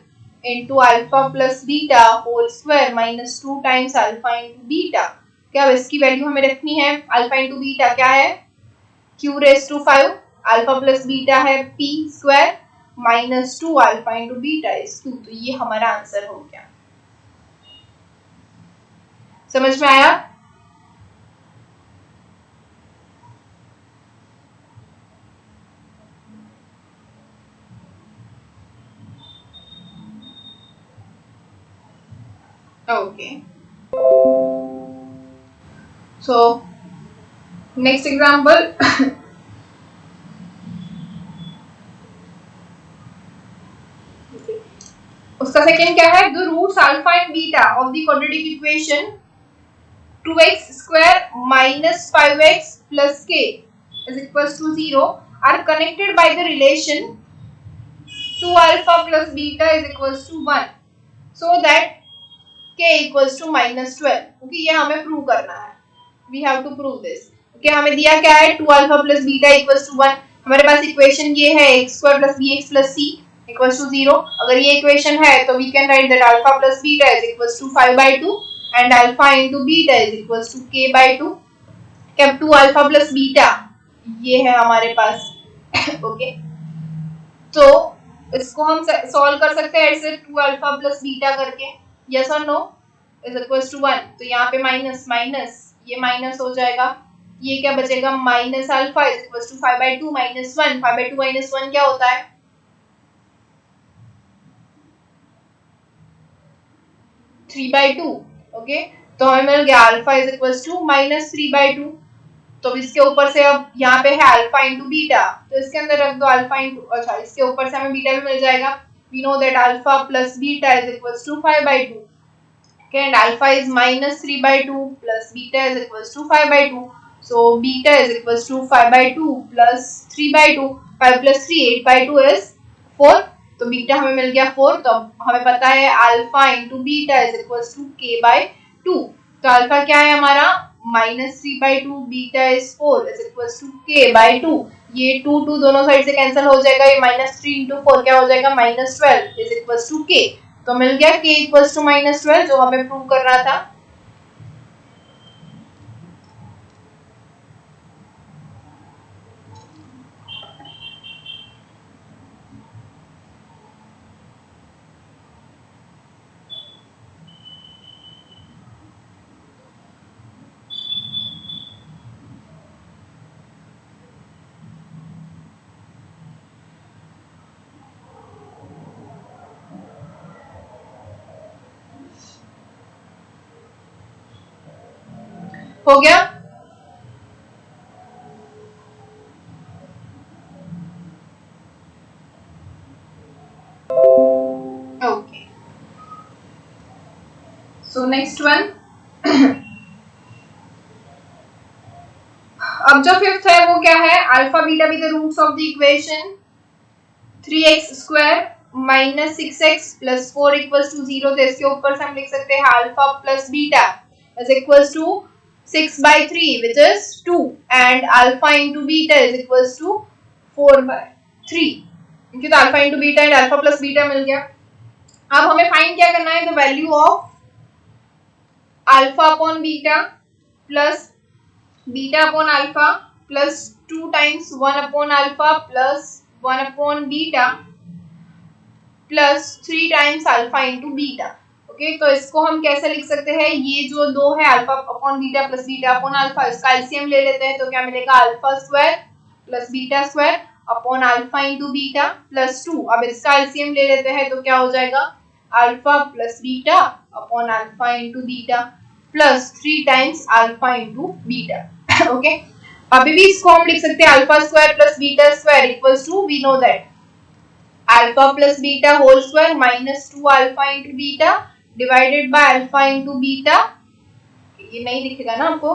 into alpha plus beta whole square minus 2 times alpha into beta. क्या इसकी value हमें रखनी है, अल्फा इंटू बीटा क्या है q raise to 5, alpha plus beta है p square minus 2 alpha into beta is 2। तो ये हमारा आंसर हो गया। समझ में आया? Okay. So next example. उसका सेकंड क्या है, the roots alpha and beta of the quadratic equation 2x square minus 5x plus k is equals to 0 are connected by the relation 2 alpha plus beta is equals to 1 so that k equals to minus 12। क्योंकि ये हमें prove करना है, we have to prove this। Okay, हमें दिया क्या है 2 alpha plus beta equals to 1। हमारे पास इक्वेशन ये है x square plus bx plus c equals to 0। अगर ये इक्वेशन है तो we can write that alpha plus beta is equals to 5/2 and alpha into beta is equals to k/2। क्या 2 alpha plus beta ये है हमारे पास। ओके, तो इसको हम सॉल्व कर सकते हैं ऐसे 2 alpha plus beta करके, यस और नो, इज इक्वल्स टू 1। तो यहाँ पे माइनस माइनस ये माइनस हो जाएगा, ये क्या बचेगा minus alpha is equals to 5/2 minus 1। 5/2 minus 1 क्या होता है 3/2। ओके, तो हमें मिल गया alpha is equals to minus 3/2। तो इसके ऊपर से अब यहाँ पे है अल्फा इंटू बीटा, तो इसके अंदर रख दो अल्फा इंटू, अच्छा इसके ऊपर से हमें बीटा भी मिल जाएगा। We know that alpha plus beta is equals to 5/2। Okay, and alpha is minus 3/2 plus beta is equals to 5/2. So beta is equals to 5/2 plus 3/2. 5 plus 3 8/2 is 4. तो बीटा हमें मिल गया 4। तो हमें पता है alpha into beta is equals to k/2। तो alpha क्या है हमारा minus 3/2, beta is 4 is equals to k/2। ये 2 दोनों साइड से कैंसिल हो जाएगा, ये माइनस 3 इंटू 4 क्या हो जाएगा minus 12 is equals to k। तो मिल गया k इक्वल्स टू माइनस 12 जो हमें प्रूव करना था। हो गया? Okay, so next one. अब जो फिफ्थ है वो क्या है, alpha beta be the roots of the equation 3x square minus 6x plus 4 equals to 0। तो इसके ऊपर से हम लिख सकते हैं alpha plus beta is equals to 6/3 which is 2 and alpha into beta is equals to 4/3। क्योंकि तो alpha into beta and alpha plus beta मिल गया। अब हमें फाइंड क्या करना है, the value of alpha upon beta plus beta upon alpha plus 2 times 1 upon alpha plus 1 upon beta plus 3 times alpha into beta. Okay, तो इसको हम कैसे लिख सकते हैं, ये जो दो है alpha upon beta plus beta upon alpha, इसका एलसीएम ले लेते हैं। तो क्या मिलेगा alpha square plus beta square upon alpha into beta plus 2। अब इसका एलसीएम ले लेते हैं तो क्या हो जाएगा alpha plus beta upon alpha into beta plus 3 times alpha into beta. Okay, अभी भी इसको हम लिख सकते हैं alpha square plus beta square equals to we know that alpha plus beta whole square minus 2 alpha into beta divided by alpha into beta ये नहीं दिखेगा ना आपको,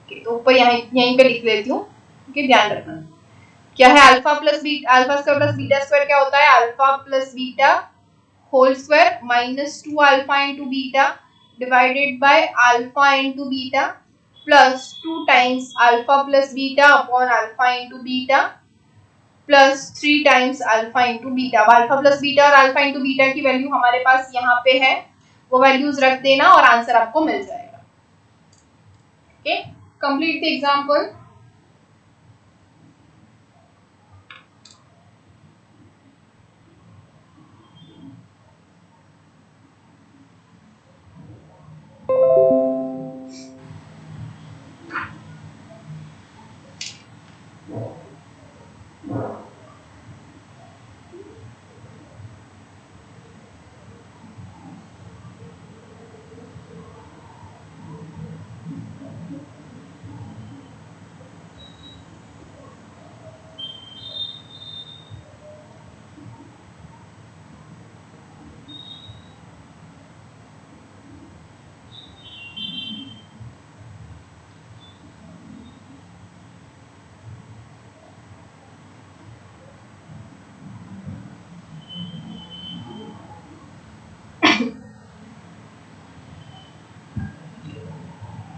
तो ऊपर यहीं पे लिख लेती हूँ, ओके, ध्यान रखना। क्या है alpha plus beta, alpha square plus beta square क्या होता है, alpha plus beta whole square minus 2 alpha into beta divided by alpha into beta plus 2 times alpha plus beta upon alpha into beta plus 3 times alpha into beta. Alpha plus beta और alpha into beta की value हमारे पास यहाँ पे है, वो values रख देना और आंसर आपको मिल जाएगा। Okay, complete the example.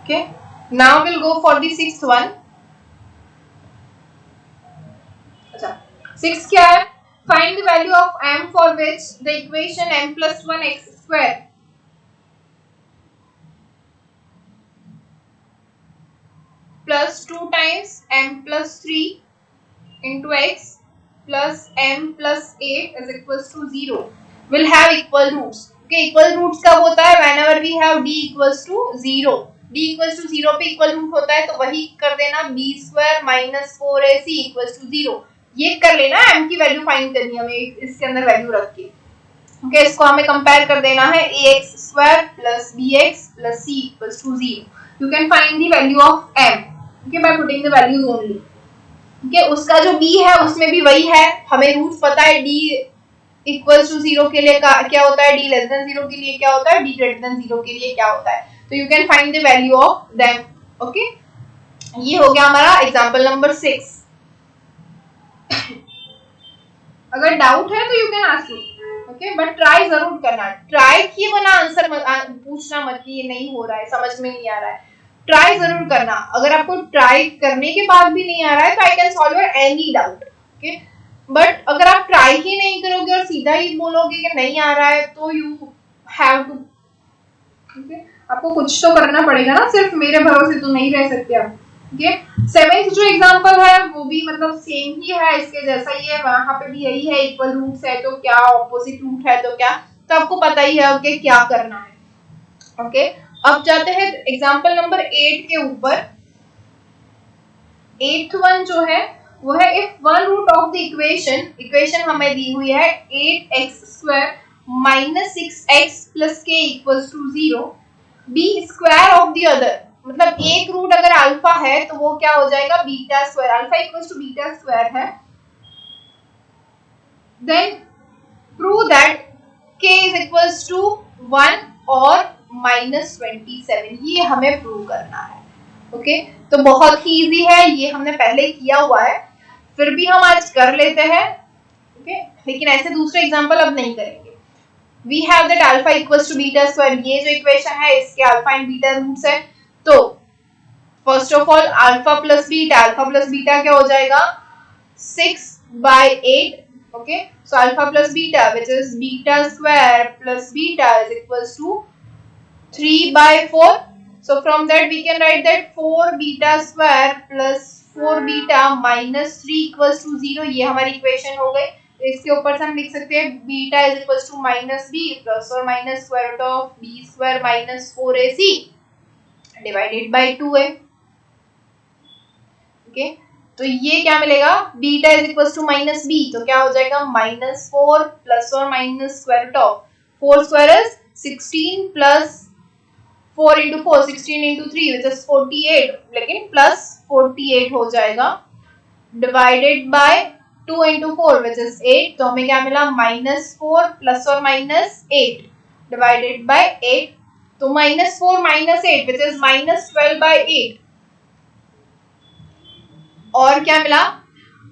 Okay, now we'll go for the sixth one. अच्छा, sixth क्या है? Find the value of m for which the equation m plus 1 x square plus 2 times m plus 3 into x plus m plus 8 is equals to 0 will have equal roots. Okay, equal roots कब होता है? Whenever we have d equals to 0. d equals to 0 पे equal root होता है, तो वही कर देना b square minus 4ac equals to 0। ये कर लेना, m की वैल्यू फाइंड करनी है हमें इसके अंदर वैल्यू रख के। ओके, इसको हमें कंपेयर कर देना है ax square plus bx plus c equals to 0। You can find the value of m, okay, by putting the values only. Okay, उसका जो b है उसमें भी वही है, हमें रूट्स पता है। d इक्वल्स टू 0 के लिए क्या होता है, d लेस देन 0 के लिए क्या होता है, d ग्रेटर देन 0 के लिए क्या होता है। तो you can find the value of them. Okay, ये हो गया हमारा एग्जांपल नंबर 6। अगर डाउट है तो you can ask me, okay, but try जरूर करना। ट्राई किए बिना आंसर पूछना मत कि ये नहीं हो रहा है, समझ में नहीं आ रहा है। ट्राई जरूर करना। अगर आपको ट्राई करने के बाद भी नहीं आ रहा है तो I can solve your any doubt, okay, but अगर आप ट्राई ही नहीं करोगे और सीधा ही बोलोगे कि नहीं आ रहा है तो यू हैव टू, ओके, आपको कुछ तो करना पड़ेगा ना, सिर्फ मेरे भरोसे तो नहीं रह सकते आप। ओके, सेवेंथ जो एग्जांपल है वो भी मतलब सेम ही है, इसके जैसा ही है, वहां पे भी यही है, इक्वल रूट्स है तो क्या, ऑपोजिट रूट है तो क्या, तो आपको पता ही है ओके क्या करना है। ओके, अब जाते हैं एग्जांपल नंबर 8 के ऊपर। 8th वन जो है वो है if one root of the equation हमें दी हुई है 8x square minus 6x plus k equals to 0 be square of the other, मतलब एक रूट अगर अल्फा है तो वो क्या हो जाएगा, beta square. Alpha equals to beta square है, then prove that k is equals to 1 और माइनस 27, ये हमें प्रूव करना है। ओके, तो बहुत ही इजी है, ये हमने पहले किया हुआ है, फिर भी हम आज कर लेते हैं। ओके, लेकिन ऐसे दूसरे एग्जांपल अब नहीं करेंगे। We have that alpha equals to beta square, ये जो इक्वेशन है इसके अल्फा एंड बीटा रूट्स है, तो first of all alpha plus beta क्या हो जाएगा 6/8। Okay, so alpha plus beta which is beta square plus beta is equals to 3/4। so from that we can write that 4 beta square plus 4 beta minus 3 equals to 0, ये हमारी equation हो गई। इसके ऊपर से हम लिख सकते हैं beta is equals to minus b plus और minus square root of b square minus 4ac divided by 2a। Okay, तो ये क्या मिलेगा, beta is equals to minus b, तो क्या हो जाएगा माइनस 4 प्लस और minus square root of 4 square is 16 plus 4 into 4 16 into 3 which is 48, लेकिन प्लस 48 हो जाएगा divided by 2 into 4 which is 8, तो हमें क्या मिला माइनस 4 प्लस और माइनस 8 डिवाइडेड बाय 8। तो -4 -8 विच इज -12/8 और क्या मिला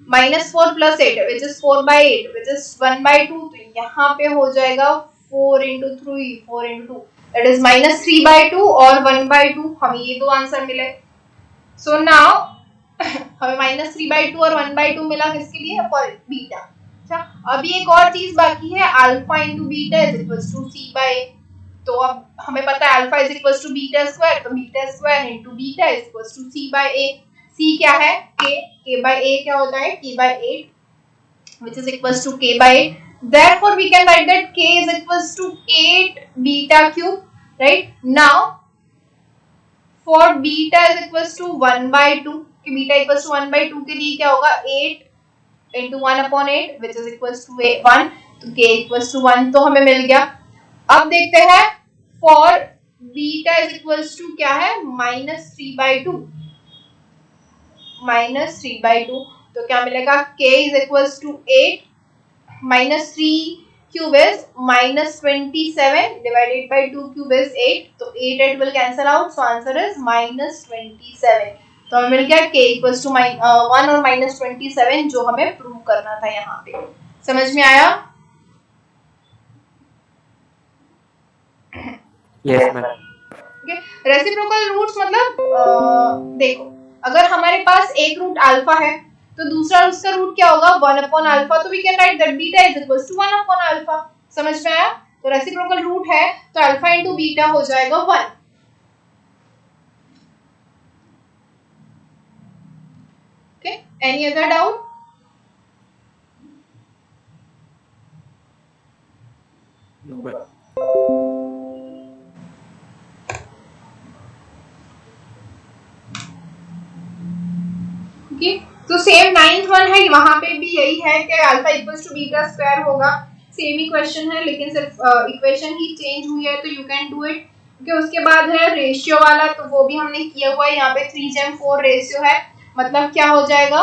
-4 + 8 विच इज 4/8 विच इज 1/2 तो यहाँ पे हो जाएगा 4 × 3 4 × 2 दैट इज -3/2 और 1/2 हमें ये दो आंसर मिले। सो नाउ हमें -3/2 और 1/2 मिला किसके लिए फॉर बीटा। अच्छा अभी एक और चीज बाकी है alpha × beta is equal to c/a। तो अब हमें पता है alpha is equal to beta square तो beta square × beta is equal to c/a। c क्या है k/a क्या होता है k/8 which is equals to k/8 therefore we can write that k is equals to 8 beta cube right now for beta is equals to 1/2 कि beta equals to 1/2 के लिए क्या होगा 8 × 1/8 which is equals to 1 तो k equals to 1 तो हमें मिल गया। अब देखते हैं for beta is equals to क्या है -3/2 तो क्या मिलेगा k is equals to 8 -3 cube is -27 divided by 2 cube is 8 तो 8 will cancel out so answer is -27 तो हमें मिल गया k equals to 1 और -27 जो हमें प्रूव करना था यहाँ पे। समझ में आया? Yes ma'am. रेसिप्रोकल रूट्स मतलब देखो अगर हमारे पास एक रूट अल्फा है तो दूसरा उसका रूट क्या होगा 1/अल्फा तो we can write that beta is equals to 1/अल्फा। समझ में आया? तो रेसिप्रोकल रूट है तो अल्फा × बीटा हो जाएगा 1। Okay any other doubt? Okay तो सेम 9th वन है वहां पे भी यही है कि alpha equals to beta square होगा सेम ही क्वेश्चन है लेकिन सिर्फ इक्वेशन ही चेंज हुई है तो you can do it. Okay उसके बाद है रेशियो वाला तो वो भी हमने किया हुआ है यहाँ पे 3:4 रेशियो है मतलब क्या हो जाएगा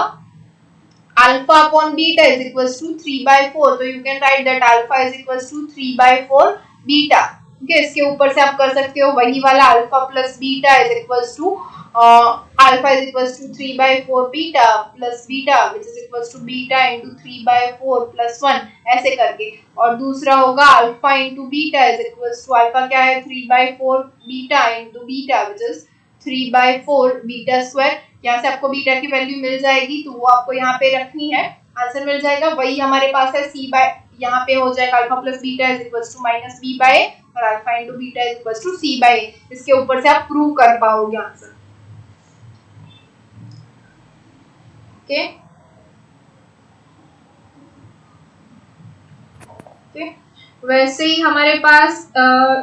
alpha upon beta is equals to 3/4 तो you can write that alpha is equals to 3/4 beta. Okay इसके ऊपर से आप कर सकते हो वही वाला alpha plus beta is equals to alpha is equals to 3/4 beta plus beta which is equals to beta × 3/4 + 1 ऐसे करके और दूसरा होगा alpha × beta is equals to alpha क्या है 3/4 beta × beta which is 3/4 beta square. यहाँ से आपको बीटा की वैल्यू मिल जाएगी तो वो आपको यहाँ पे रखनी है आंसर मिल जाएगा। वही हमारे पास है यहाँ पे हो जाएगा alpha plus beta is equals to -b/a और alpha × beta is equals to c/a। इसके ऊपर से आप प्रूव कर पाओगे आंसर। ओके वैसे ही हमारे पास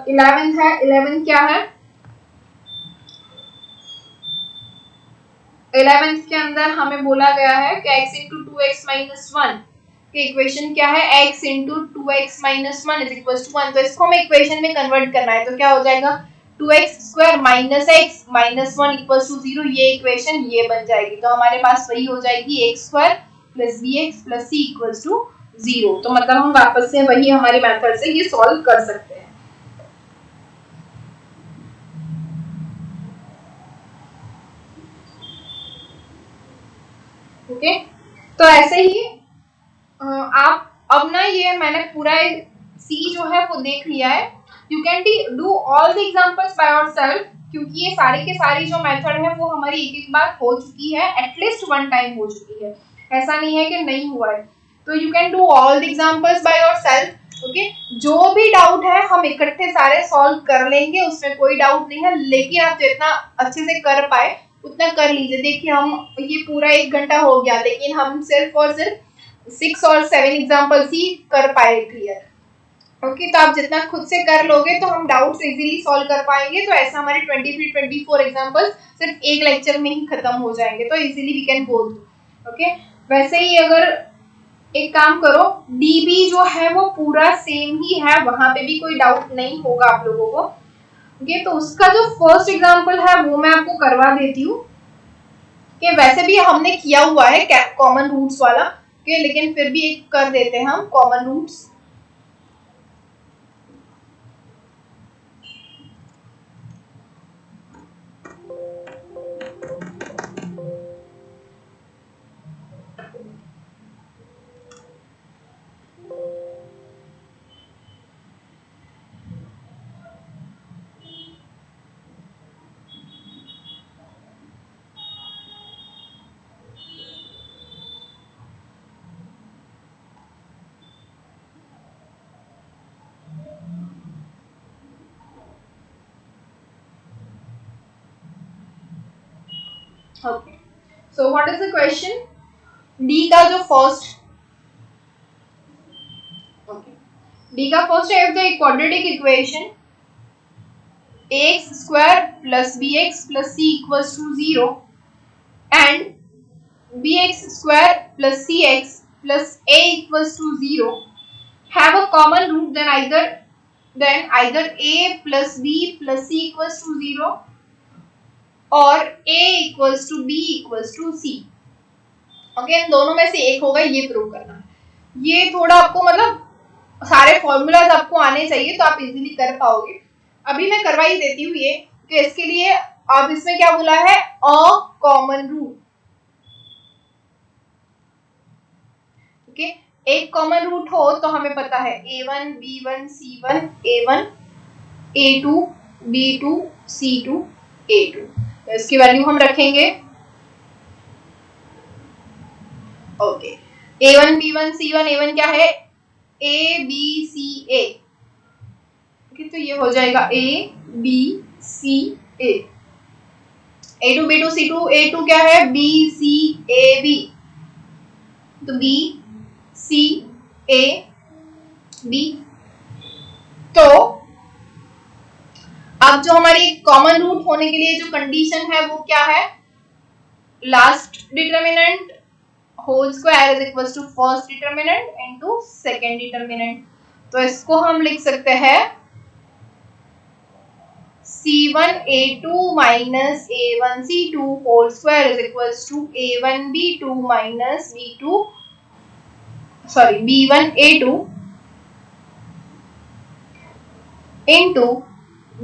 11th है। 11th क्या है 11th के अंदर हमें बोला गया है कि x × 2x - 1 के इक्वेशन क्या है x × 2x - 1 is equal to 1 तो इसको हमें इक्वेशन में कन्वर्ट करना है तो क्या हो जाएगा 2x² - x - 1 इक्वल्स टू 0 ये इक्वेशन ये बन जाएगी तो हमारे पास वही हो जाएगी x² + bx + c equals to 0 तो मतलब हम वापस से वही हमारे मेथड से ये सॉल्व कर सकते हैं। ओके तो ऐसे ही आप अब ना ये मैंने पूरा सी जो है वो देख लिया है। You can do all the examples by yourself क्योंकि ये सारी के सारी जो मेथड है वो हमारी एक बार हो चुकी है एटलीस्ट 1 टाइम हो चुकी है ऐसा नहीं है कि नहीं हुआ है तो you can do all the examples by yourself. Okay जो भी डाउट है हम इकट्ठे सारे सॉल्व कर लेंगे उसमें कोई डाउट नहीं है लेकिन आप जितना अच्छे से कर पाए उतना कर लीजिए। देखिए हम ये पूरा 1 घंटा हो गया लेकिन हम सिर्फ और सिर्फ 6 और 7 एग्जांपल्स ही कर पाए क्लियर। ओके तो आप जितना खुद से कर लोगे तो हम डाउट्स इजीली सॉल्व कर पाएंगे तो ऐसा हमारे 23-24 एग्जांपल्स सिर्फ एक लेक्चर में ही खत्म हो जाएंगे तो easily we can go through. Okay वैसे ही अगर एक काम करो डीबी जो है वो पूरा सेम ही है वहां पे भी कोई डाउट नहीं होगा आप लोगों को। ओके तो उसका जो फर्स्ट एग्जांपल है वो मैं आपको करवा देती हूँ कि वैसे भी हमने किया हुआ है कॉमन रूट्स वाला ओके लेकिन फिर भी एक कर देते हैं हम common roots. Okay, so what is the question? D का जो फर्स्ट, डी का फर्स्ट है, if the quadratic equation ax square plus bx plus c equals to 0 and bx square plus cx plus a equals to 0 have a common root, then either a plus b plus c equals to 0 or a equals to b equals to c. Okay, इन दोनों में से एक होगा, ये prove करना है। ये थोड़ा आपको मतलब सारे फॉर्मूलाज आपको आने चाहिए तो आप इजीली कर पाओगे। अभी मैं करवा ही देती हूँ ये कि इसके लिए आप इसमें क्या बोला है, अ कॉमन रूट। ओके, एक कॉमन रूट हो तो हमें पता है a1 b1 c1 a1 a2 b2 c2 a2, तो इसकी वैल्यू हम रखेंगे। Okay, a1 b1 c1 a1 क्या है, a b c a। Okay, तो ये हो जाएगा a b c a। a2 b2 c2 a2 क्या है, b c a b, तो b c a b। तो अब जो हमारी कॉमन रूट होने के लिए जो कंडीशन है वो क्या है, last determinant whole square is equal to first determinant into second determinant. तो इसको हम लिख सकते हैं c1 a2 minus a1 c2 whole square is equals to a1 b2 minus b1 a2 into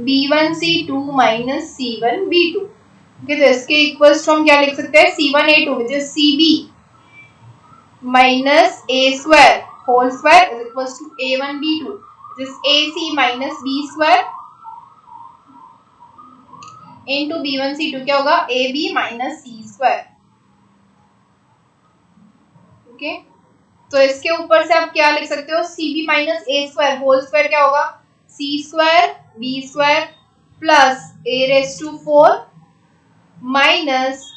b1 c2 minus c1 b2। Okay, तो इसके equals to हम क्या लिख सकते हैं, c1 a2 which is cb minus a square whole square is equals to a1 b2 which is ac minus b square into b1 c2 क्या होगा, ab minus c square। Okay, तो इसके ऊपर से आप क्या लिख सकते हो, cb minus a square whole square क्या होगा, c square b square plus a raised to 4 minus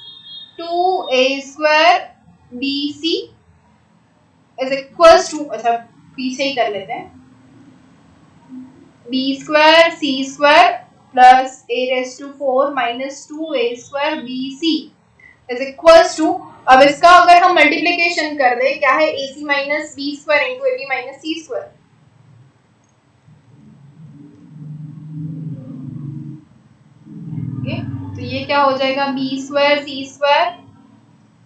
2a square bc is equals to, अच्छा पीछे ही कर लेते हैं, b square c square plus a raised to 4 minus 2a square bc is equals to, अब इसका अगर हम मल्टीप्लिकेशन कर दे क्या है, ac minus b square into ab minus c square। Okay, तो ये क्या हो जाएगा, b square c square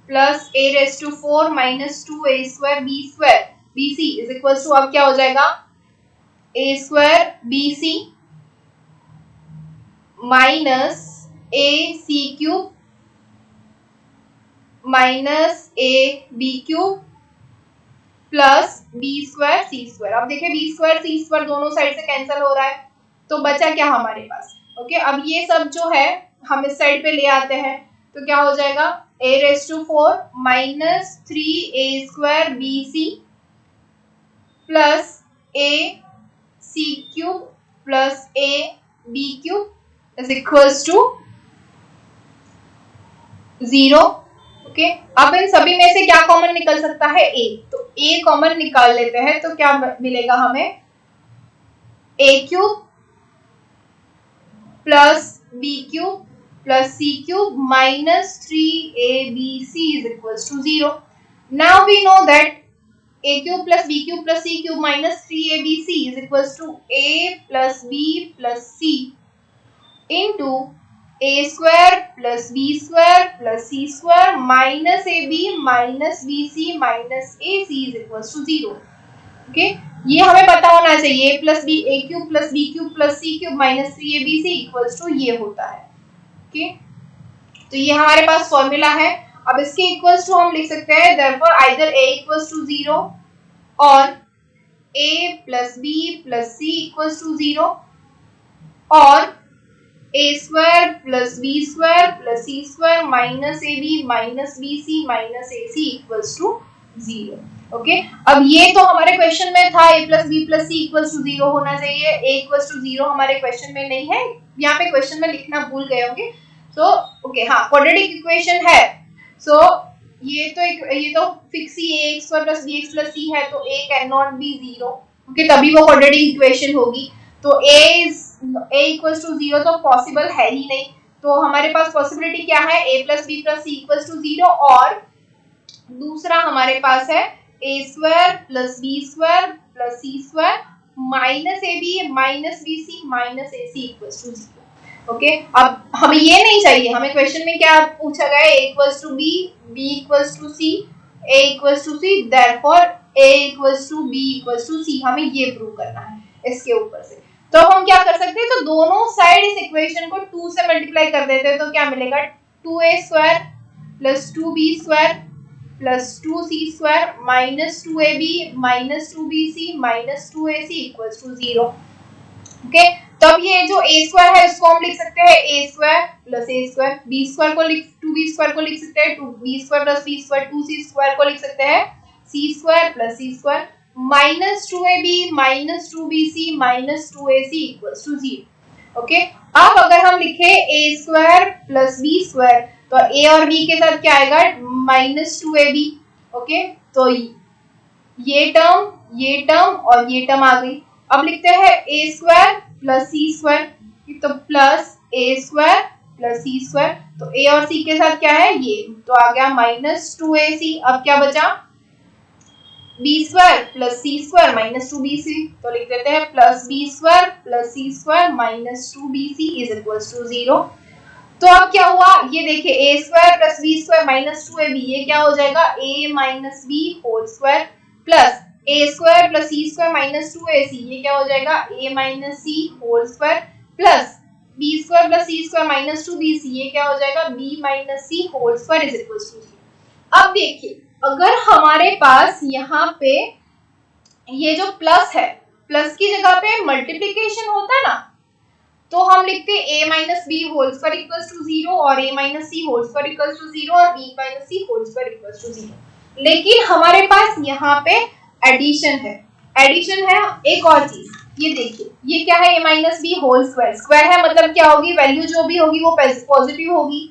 plus a raised to 4 minus 2a square b square bc is equals to, अब क्या हो जाएगा, a square bc minus a c cube minus a b cube plus b square c square। अब देखिए b square c square दोनों side से cancel हो रहा है, तो बचा क्या हमारे पास। ओके, अब ये सब जो है हम इस साइड पे ले आते हैं, तो क्या हो जाएगा, a raised to 4 minus 3a square bc plus a c cube plus a b cube is equals to 0। Okay, अब इन सभी में से क्या कॉमन निकल सकता है, a, तो a कॉमन निकाल लेते हैं, तो क्या मिलेगा हमें, a cube plus b cube plus c cube minus 3abc is equals to 0. Now we know that a cube plus b cube plus c cube minus 3abc is equals to a plus b plus c into a square plus b square plus c square minus ab minus bc minus ac is equals to 0. Okay? ये हमें पता होना चाहिए, a plus b a cube plus b cube plus c cube minus 3abc equals to ये होता है। Okay, तो ये हमारे पास फॉर्मूला है। अब इसके इक्वल्स टू हम लिख सकते हैं, therefore either a equals to 0 और a plus b plus c equals to 0 और a square plus b square plus c square minus ab minus bc minus ac equals to 0। Okay, अब ये तो हमारे क्वेश्चन में था a plus b plus c equals to 0 होना चाहिए, a equals to 0 हमारे क्वेश्चन में नहीं है, यहाँ पे क्वेश्चन में लिखना भूल गए होंगे, तो ओके हाँ क्वाड्रेटिक इक्वेशन है। सो ये तो fix he a x square plus b x plus c है, तो a कैन नॉट बी 0 क्योंकि तभी वो क्वाड्रेटिक इक्वेशन होगी। तो a इक्वल्स टू 0 तो पॉसिबल है ही नहीं। तो हमारे पास पॉसिबिलिटी क्या है, a plus b plus c equals to 0, और दूसरा हमारे पास है a square plus b square plus c square minus ab minus bc minus ac equals to 0। Okay, अब हमें ये नहीं चाहिए, हमें क्वेश्चन में क्या पूछा गया है, a equals to b, b equals to c, a equals to c, therefore a equals to b equals to c, हमें ये प्रूव करना है इसके ऊपर से। तो हम क्या कर सकते हैं, तो दोनों साइड इस इक्वेशन को 2 से मल्टीप्लाई कर देते हैं, तो क्या मिलेगा 2a square plus 2b square plus 2c square minus 2ab minus 2bc minus 2ac equals to 0। Okay, तो अब ये जो a स्क्वायर है इसको हम लिख सकते हैं a square plus a square, b square को 2b स्क्वायर को लिख सकते हैं 2b square plus b square, 2c square को लिख सकते हैं c square plus c square minus 2ab minus 2bc minus 2ac equals to 0। Okay, अब अगर हम लिखे a square plus b square, तो a और b के साथ क्या आएगा माइनस 2ab। ओके, तो ये टर्म और ये टर्म आ गई। अब लिखते हैं a square plus c square, तो plus a square plus c square, तो a और c के साथ क्या है ये, तो आ गया माइनस 2ac। अब क्या बचा b square plus c square minus 2bc, तो लिख देते हैं plus b square plus c square minus 2bc is equals to 0। तो अब क्या हुआ, ये देखिए a square plus b square minus 2ab, ये क्या हो जाएगा a minus b whole square plus a square plus c square minus 2ac, ये क्या हो जाएगा a minus c whole square plus b square plus c square minus 2bc, ये क्या हो जाएगा b minus c whole square is equals to 0। अब देखिए अगर हमारे पास यहाँ पे ये जो प्लस है, प्लस की जगह पे मल्टीप्लिकेशन होता है ना, तो हम लिखते हैं a minus B whole square equals to 0 और a minus c whole square equals to 0 और b minus c whole square equals to 0। लेकिन हमारे पास यहाँ पे एडिशन है एक और चीज, ये देखिए ये क्या है a minus B whole square, square है मतलब क्या होगी, वैल्यू जो भी होगी वो पॉजिटिव होगी,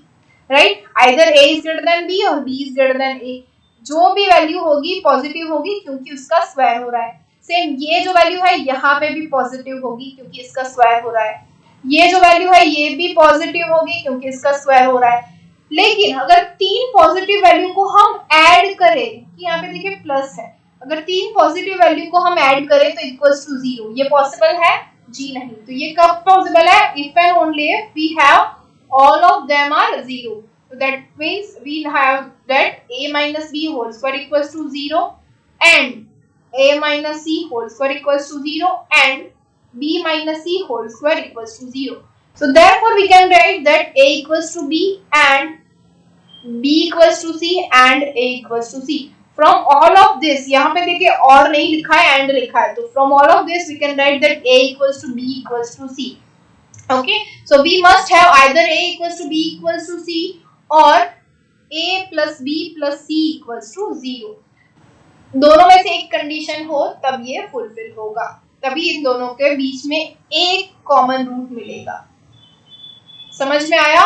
right, either a is greater then b और b is greater then a, जो भी वैल्यू होगी पॉजिटिव होगी क्योंकि उसका स्क्वायर हो रहा है। सेम ये जो वैल्यू है यहाँ पे भी पॉजिटिव होगी क्योंकि इसका स्क्वायर हो रहा है, ये जो वैल्यू है ये भी पॉजिटिव होगी क्योंकि इसका स्क्वायर हो रहा है। लेकिन अगर 3 पॉजिटिव वैल्यू को हम ऐड करें, कि यहाँ पे देखिए प्लस है, अगर 3 पॉजिटिव वैल्यू को हम ऐड करें तो इक्वल्स टू 0, ये पॉसिबल है जी नहीं। तो ये कब पॉसिबल है, if and only if we have all of them are 0। So that means we have that a minus b whole square equals to 0 and a minus c whole square equals to 0 and b minus c whole square equals to 0. So therefore we can write that a equals to b and b equals to c and a equals to c. From all of this, यहाँ पे देखिए और नहीं लिखा है and लिखा है, तो from all of this we can write that a equals to b equals to c. Okay, so we must have either a equals to b equals to c और a plus b plus c equals to 0। दोनों में से एक condition हो तब ये fulfil होगा, तभी इन दोनों के बीच में एक कॉमन रूट मिलेगा। समझ में आया?